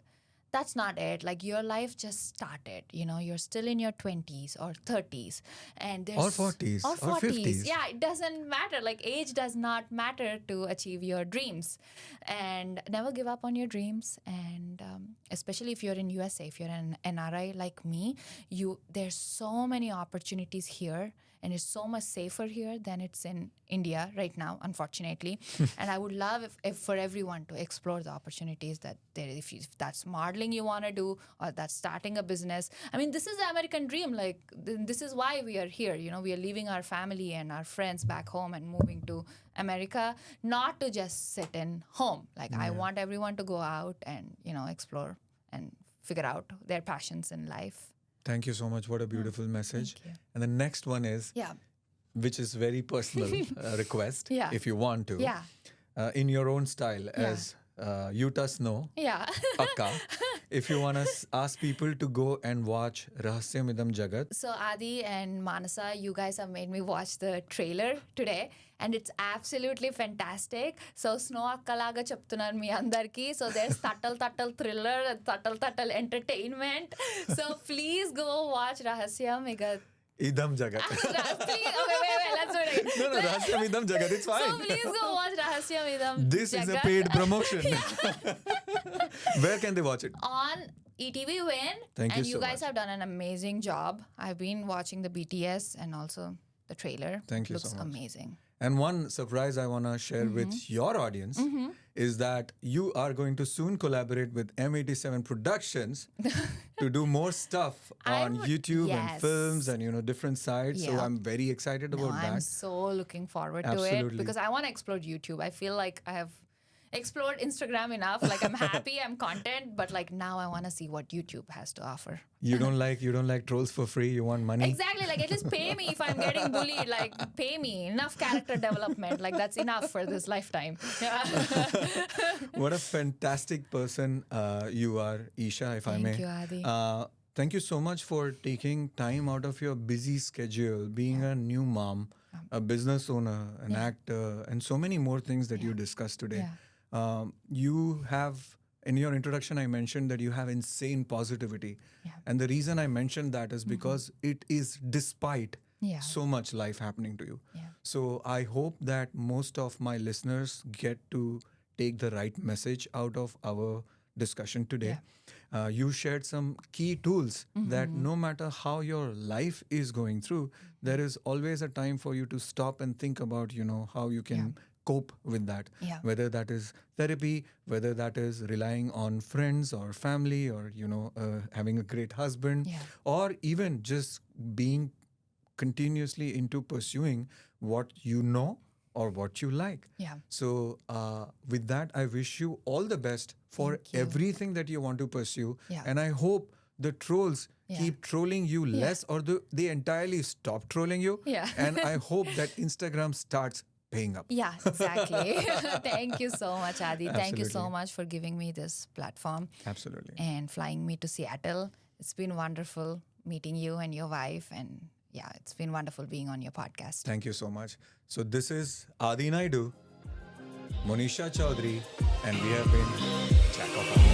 that's not it. Like your life just started. You know, you're still in your 20s or 30s, and there's Or 40s, or 50s. Yeah, it doesn't matter. Like age does not matter to achieve your dreams, and never give up on your dreams. And especially if you're in USA, if you're an NRI like me, there's so many opportunities here. And it's so much safer here than it's in India right now, unfortunately. And I would love if for everyone to explore the opportunities that there is. If that's modeling you want to do or that's starting a business. I mean, this is the American dream. Like, this is why we are here. You know, we are leaving our family and our friends back home and moving to America, not to just sit in home. Like, I want everyone to go out and, you know, explore and figure out their passions in life. Thank you so much. What a beautiful message. Thank you. And the next one is, which is very personal request, if you want to, in your own style as Utah Snow Akka, if you want to ask people to go and watch Rahasyam, Idham, Jagath. So Adi and Manasa, you guys have made me watch the trailer today. And it's absolutely fantastic. So Snow Akka laga cheptunnaru mi andarki. So there's subtle thriller and subtle entertainment. So please go watch Rahasyam. Idham, Jagath. Please, wait, let's do it again. No, Rahasyam, Idham, Jagath, it's fine. So please go watch Rahasyam, Idham, This Jagath. is a paid promotion. Where can they watch it? On ETV Win. Thank you and you so guys much. have done an amazing job. I've been watching the BTS and also the trailer. Thank you Looks so much. amazing. And one surprise I want to share with your audience is that you are going to soon collaborate with M87 Productions to do more stuff on YouTube and films and, you know, different sites. So I'm very excited about that. I'm so looking forward to it because I want to explore YouTube. I feel like I have explored Instagram enough. Like I'm happy, I'm content, but like now I want to see what YouTube has to offer. You don't like trolls for free. You want money. Exactly. Like at least pay me if I'm getting bullied. Like pay me enough character development. Like that's enough for this lifetime. Yeah. What a fantastic person you are, Isha, if I may. Thank you, Adi. Thank you so much for taking time out of your busy schedule, being a new mom, a business owner, an actor, and so many more things that you discussed today. You have, in your introduction, I mentioned that you have insane positivity. And the reason I mentioned that is because it is despite so much life happening to you. So I hope that most of my listeners get to take the right message out of our discussion today. You shared some key tools that no matter how your life is going through, there is always a time for you to stop and think about, you know, how you can cope with that. Whether that is therapy, whether that is relying on friends or family or, you know, having a great husband, or even just being continuously into pursuing what you know or what you like. So with that, I wish you all the best for everything that you want to pursue. And I hope the trolls keep trolling you less or they entirely stop trolling you. And I hope that Instagram starts paying up. Yeah, exactly. Thank you so much, Adi. Thank you so much for giving me this platform. Absolutely. And flying me to Seattle. It's been wonderful meeting you and your wife. And yeah, it's been wonderful being on your podcast. Thank you so much. So this is Adi Naidu, Mouneesha Chowdary, and we have been Jack of all.